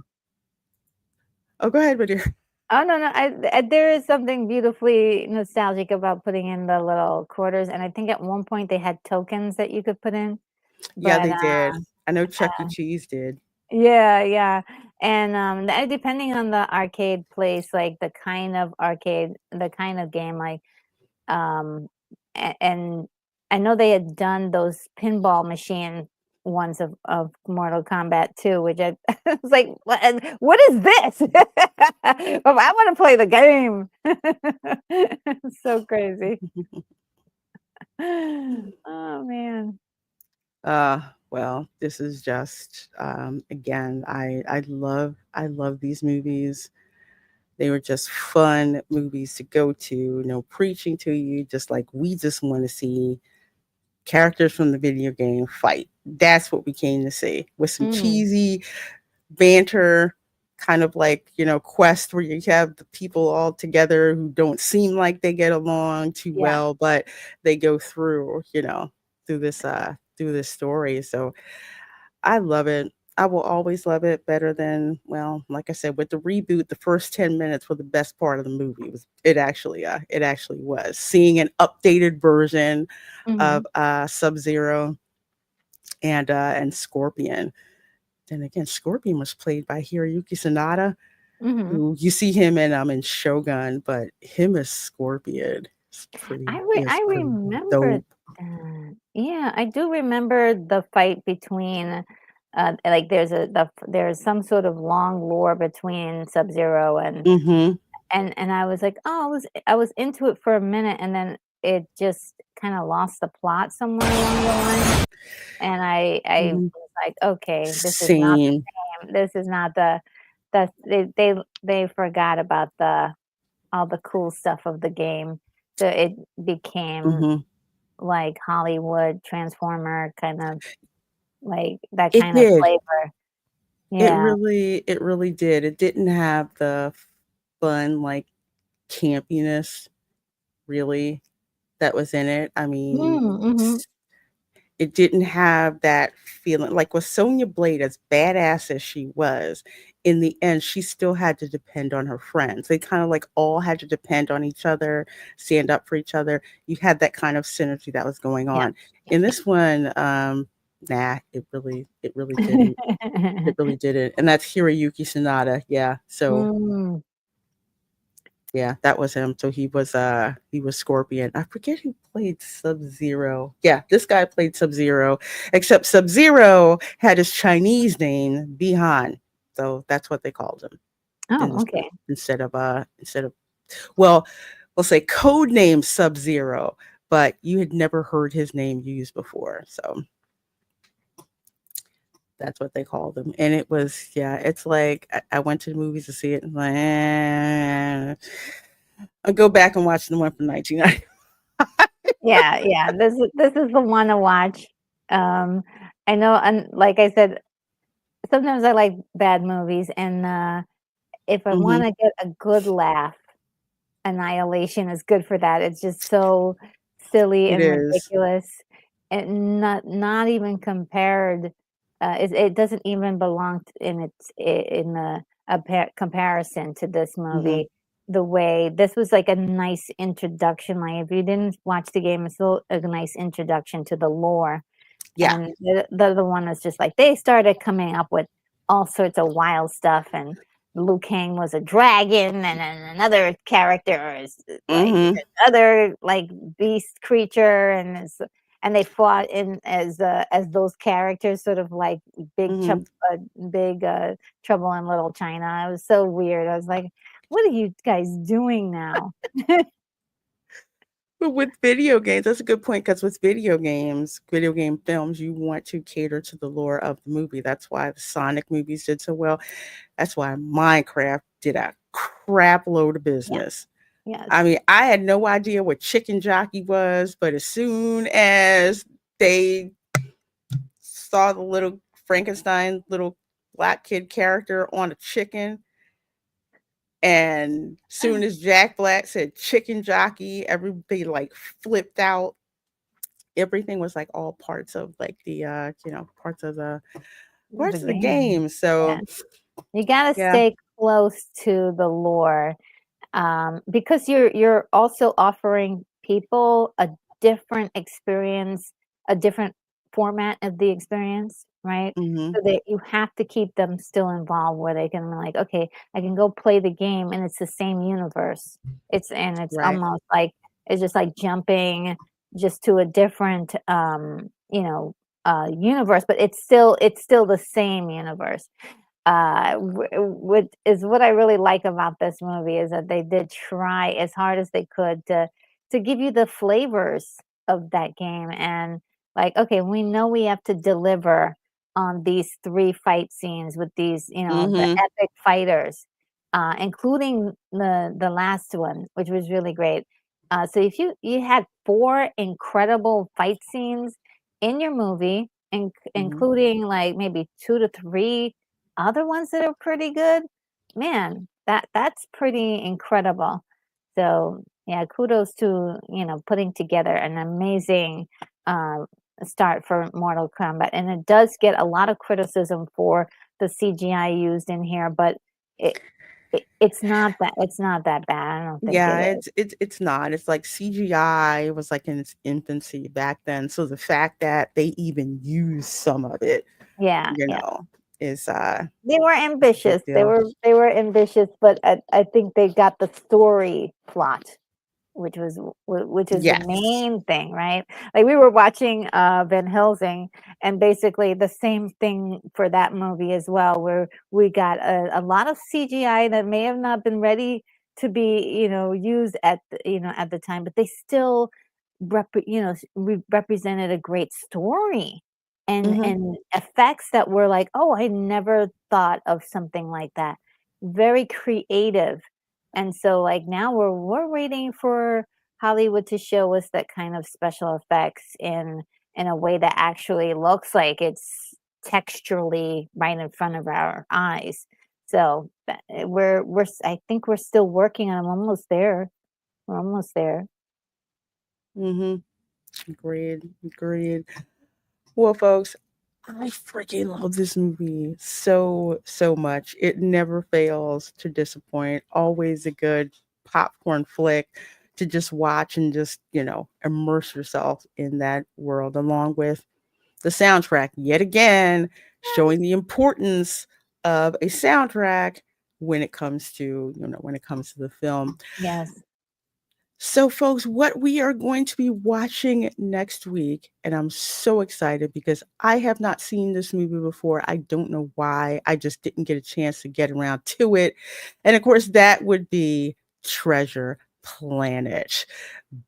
oh, go ahead, my dear. oh, no, no, there is something beautifully nostalgic about putting in the little quarters, and I think at one point they had tokens that you could put in, Yeah, but, they did. I know Chuck E. Cheese did. yeah, yeah, and, depending on the arcade place, like, the kind of arcade the kind of game, like, um, and I know they had done those pinball machine ones of Mortal Kombat 2, which I was like, what is this? I wanna play the game. It's so crazy. Oh, man. Well, this is just again, I love these movies. They were just fun movies to go to, preaching to you, just like we just want to see characters from the video game fight. That's what we came to see with some Mm, cheesy banter, kind of like, quest where you have the people all together who don't seem like they get along too yeah. well, but they go through, through this story. So I love it. I will always love it better than, well, like I said, with the reboot, the first 10 minutes were the best part of the movie. It actually was. Seeing an updated version Mhm, of Sub-Zero and Scorpion. Then again, Scorpion was played by Hiroyuki Sanada, mhm. who you see him in Shogun, but him as Scorpion is I pretty remember dope. that. Yeah, I do remember the fight between, like, there's some sort of long lore between Sub-Zero Mhm. and I was like, "Oh," I was into it for a minute, and then it just kinda lost the plot somewhere along the line, and I Mhm. was like, "Okay, this is not Same. the same. This is not the they forgot about all the cool stuff of the game." So it became Mhm. like Hollywood Transformer kind of like that It kind of did. flavor. Yeah. It really did. It didn't have the fun, like, campiness, really, that was in it. I mean, Mm, mhm. it didn't have that feeling like with Sonya Blade, as badass as she was, in the end, she still had to depend on her friends. They kind of like all had to depend on each other, stand up for each other. You had that kind of synergy that was going Yeah. on. In this one, nah, it really didn't. It really didn't. And that's Hiroyuki Sanada. Yeah. So Mm. yeah, that was him. So he was Scorpion. I forget who played Sub-Zero. Yeah, this guy played Sub-Zero, except Sub-Zero had his Chinese name, Bihan. So that's what they called him in Oh, this okay. instead of well, we'll say code name Sub-Zero, but you had never heard his name used before. So that's what they called him. And it was, yeah, it's like I went to the movies to see it and like, I'll go back and watch the one from 1990. Yeah, yeah. This is the one to watch. Um, I know, and like I said, sometimes I like bad movies, and, if I Mhm. wanna get a good laugh, Annihilation is good for that. It's just so silly It and is. ridiculous, and not even compared, it doesn't even belong t in its I in a comparison to this Mhm. movie. The way this was like a nice introduction, like, if you didn't watch the game, it's still a nice introduction to the lore, Yeah. and the other one is just like they started coming up with all sorts of wild stuff, and Liu Kang was a dragon, and then another character is like Mhm. another like beast creature, and it's and they fought in as those characters, sort of like big Mhm. big Trouble in Little China. It was so weird. I was like, what are you guys doing now? But with video games, that's a good point because with video game films, you want to cater to the lore of the movie. That's why the Sonic movies did so well. That's why Minecraft did a crap load of Yeah. business. Yes. I mean, I had no idea what chicken jockey was, but as soon as they saw the little Frankenstein little black kid character on a chicken, and soon as Jack Black said chicken jockey, everybody like flipped out. Everything was like all parts of like the The parts of the game. game. Yeah. So You gotta yeah. stay close to the lore, because you're also offering people a different experience, a different format of the experience, right? Hmm. So that you have to keep them still involved where they can be like, okay, I can go play the game and it's the same universe. It's Right. almost like it's just like jumping just to a different universe, but it's still the same universe. What is what I really like about this movie is that they did try as hard as they could to give you the flavors of that game, and like, okay, we know we have to deliver on these three fight scenes with these, the Hmm. epic fighters, including the last one, which was really great. So if you had four incredible fight scenes in your movie, Hmm. including like maybe two to three other ones that are pretty good, man, that's pretty incredible. So yeah, kudos to putting together an amazing uh, start for Mortal Kombat, and it does get a lot of criticism for the CGI used in here, but it, it's not that bad. I don't think it Yeah, is. it's not. It's like CGI was like in its infancy back then. So the fact that they even use some of it, Yeah, you yeah. know, is They were it's a big ambitious. They deal. were they were ambitious, but I think they got the story plot, which is the Yes. main thing, right? Like we were watching Van Helsing, and basically the same thing for that movie as well, where we got a lot of CGI that may have not been ready to be, used at the time, but they still represented a great story and Hmm. effects that were like, oh, I never thought of something like that. Very creative. And so like now we're waiting for Hollywood to show us that kind of special effects in a way that actually looks like it's texturally right in front of our eyes. So I think we're still working on. I'm almost there. We're almost there. Hmm. Agreed. Agreed. Well, folks, I freaking love this movie so, so much. It never fails to disappoint. Always a good popcorn flick to just watch and just, immerse yourself in that world, along with the soundtrack. Yet again, showing the importance of a soundtrack when it comes to the film. Yes. So, folks, what we are going to be watching next week, and I'm so excited because I have not seen this movie before. I don't know why. I just didn't get a chance to get around to it. And of course, that would be Treasure Planet.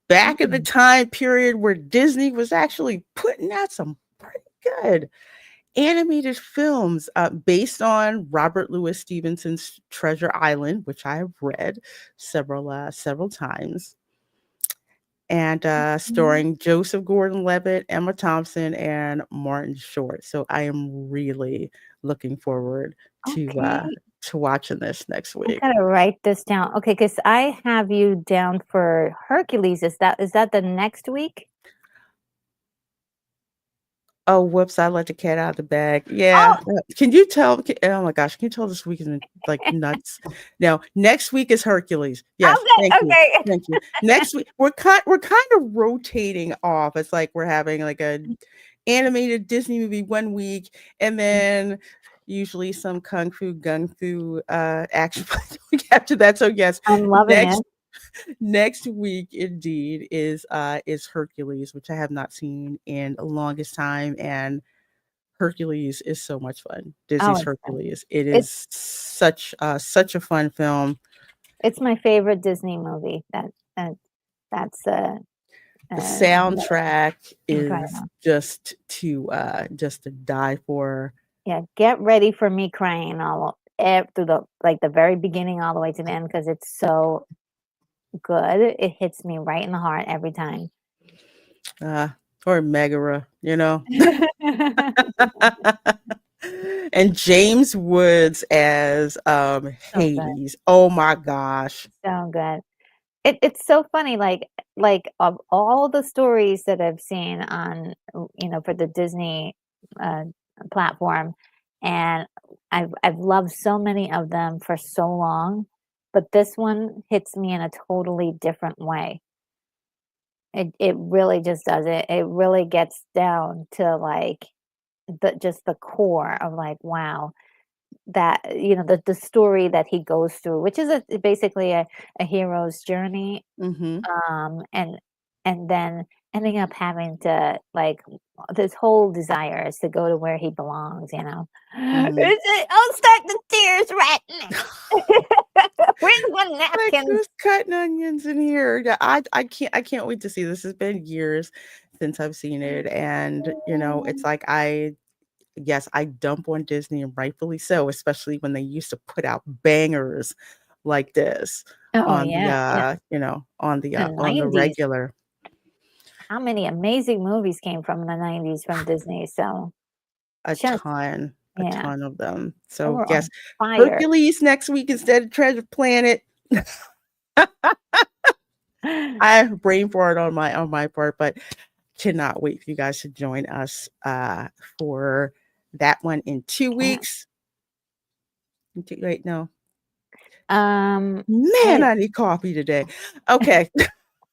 Back in the Mm. time period where Disney was actually putting out some pretty good animated films based on Robert Louis Stevenson's Treasure Island, which I have read several times, and Mhm. starring Joseph Gordon-Levitt, Emma Thompson, and Martin Short. So I am really looking forward Okay. to watching this next I week. gotta write this down. Okay, because I have you down for Hercules. Is that the next week? Oh, whoops! I let the cat out of the bag. Yeah. Oh, Can you tell? Oh my gosh! Can you tell this week is like nuts? No, next week is Hercules. Yes. Thank okay, you. okay. Thank you. Next week we're kind of rotating off. It's like we're having like a animated Disney movie one week, and then usually some kung fu gung fu action the week after that. So yes, I'm loving next it. Next week indeed is Hercules, which I have not seen in the longest time, and Hercules is so much fun. Oh, Disney's it's fun. Hercules. It It's is such a fun film. it's my favorite Disney movie. That's The yeah, soundtrack is incredible. just to die for. Yeah, get ready for me crying all through the like the very beginning all the way to the end because it's so good. It hits me right in the heart every time. Uh, or Megara, you know. And James Woods as So good, Hades. Oh my gosh. so good. It's so funny, like, of all the stories that I've seen on, for the Disney, uh, platform, and I've loved so many of them for so long, but this one hits me in a totally different way. It really just does it. It really gets down to, like, the core of, like, wow, that the story that he goes through, which is basically a hero's journey, Mhm. and then ending up having to, like, this whole desire is to go to where he belongs, you know? Mhm. I'll start the tears right now. Where's my Like, napkins? who's cutting onions in here? Yeah, I can't wait to see this. It's been years since I've seen it, and, it's like yes, I dump on Disney, and rightfully so, especially when they used to put out bangers like this Oh, on the, yeah, yeah, the on the 90s. regular. How many amazing movies came from the 90s from Disney, so A just ton, a yeah, ton of them. they So, were yes, on fire. Hercules next week instead of Treasure Planet. I have brain fart on my part, but cannot wait for you guys to join us, for that one in 2 Yeah. weeks. Wait, no. Um, Man, I I need coffee today. Okay.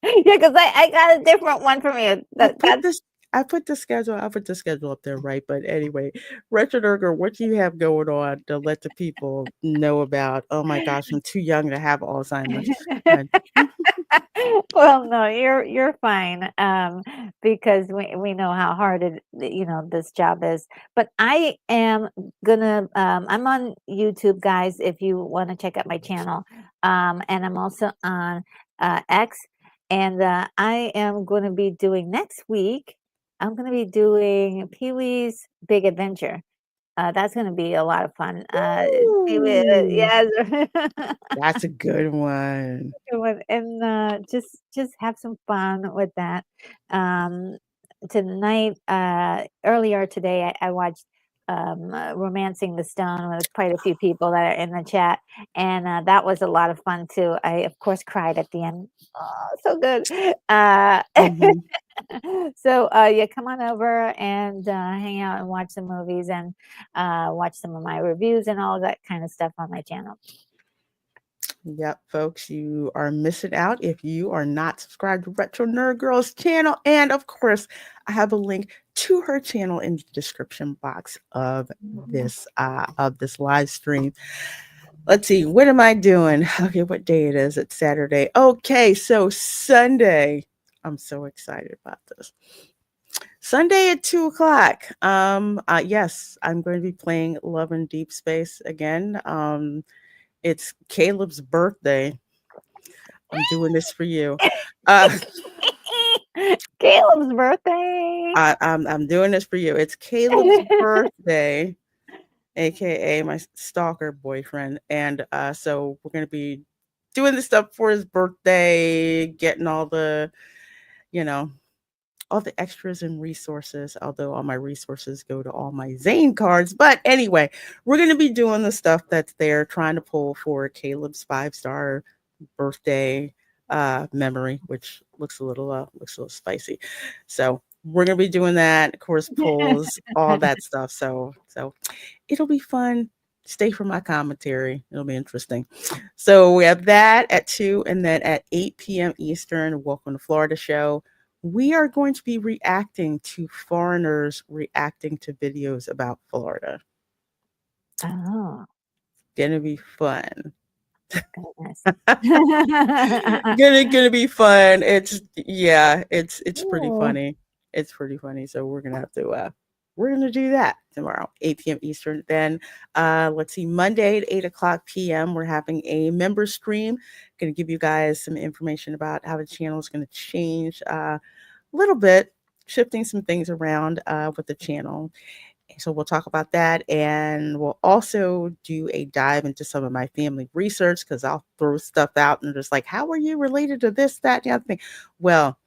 yeah, 'cause I got a different one from you. I That put that's this I put the schedule up there, right? But anyway, Richard Erger, what do you have going on to let the people know about? Oh my gosh, I'm too young to have Alzheimer's. And well, no, you're fine, because we know how hard this job is. But I am gonna, I'm on YouTube, guys, if you wanna check out my channel, and I'm also on, X, and, I am gonna be doing next week, I'm gonna be doing Pee-wee's Big Adventure. That's gonna be a lot of fun. Pee-wee Ooh, yes. that's a good one. Good one, and, just have some fun with that. Um, tonight, earlier today, I watched, Romancing the Stone with quite a few people that are in the chat, and, that was a lot of fun too. I, of course, cried at the end. Oh, so good. Mhm. So, yeah, come on over and, hang out and watch some movies and, watch some of my reviews and all that kind of stuff on my channel. Yep, folks, you are missing out if you are not subscribed to Retro Nerd Girl's channel. And of course, I have a link to her channel in the description box of this live stream. Let's see, what am I doing? Okay, what day it is? It's Saturday. Okay, so Sunday. I'm so excited about this. Sunday at 2 o'clock. Yes, I'm going to be playing Love in Deep Space again. It's Caleb's birthday. I'm doing this for you. Uh, Caleb's birthday. I'm doing this for you. It's Caleb's birthday, aka my stalker boyfriend, and so we're gonna be doing this stuff for his birthday, getting you know, all the extras and resources. Although all my resources go to all my Zane cards, but anyway, we're gonna be doing the stuff that's there, trying to pull for Caleb's 5-star birthday memory, which looks a little spicy. So we're gonna be doing that, of course, polls, all that stuff. So it'll be fun. Stay for my commentary. It'll be interesting. So we have that at 2, and then at 8 p.m. Eastern, Welcome to Florida show. We are going to be reacting to foreigners reacting to videos about Florida. Oh, Gonna be fun. Goodness. Gonna be fun. It's pretty Ooh. funny. It's pretty funny. So we're gonna have to we're gonna do that tomorrow, 8 p.m. Eastern. Then let's see, Monday at 8 o'clock p.m. we're having a member stream. Gonna give you guys some information about how the channel is gonna change a little bit, shifting some things around with the channel. So we'll talk about that, and we'll also do a dive into some of my family research because I'll throw stuff out and just like, how are you related to this, that, and the other thing? Well,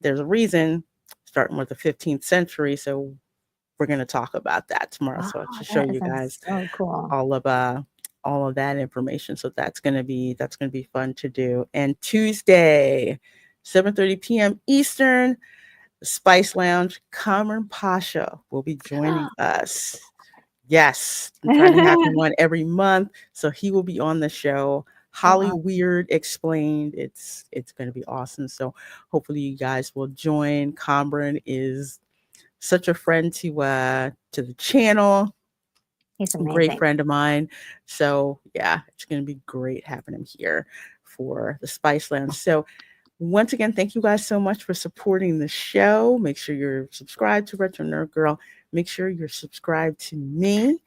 there's a reason, starting with the 15th century. So we're going to talk about that tomorrow. Oh, So I'll just show that you sounds guys so cool. all of that information. So that's gonna be fun to do. And Tuesday, 7:30 p.m. Eastern, Spice Lounge, Cameron Pasha will be joining us. Yes, I'm trying to have him on every month, so he will be on the show. Holly Wow. Weird Explained. It's going to be awesome. So hopefully you guys will join. Cameron is such a friend to the channel, He's great amazing. friend of mine. So yeah, it's going to be great having him here for the Spice Lounge. So once again, thank you guys so much for supporting the show. Make sure you're subscribed to Retro Nerd Girl. Make sure you're subscribed to me.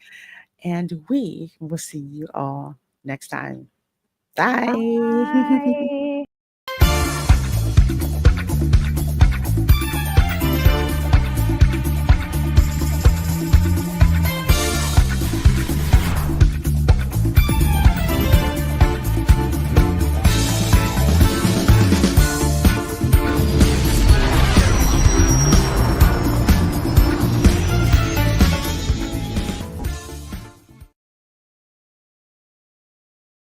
And we will see you all next time. Bye. Bye.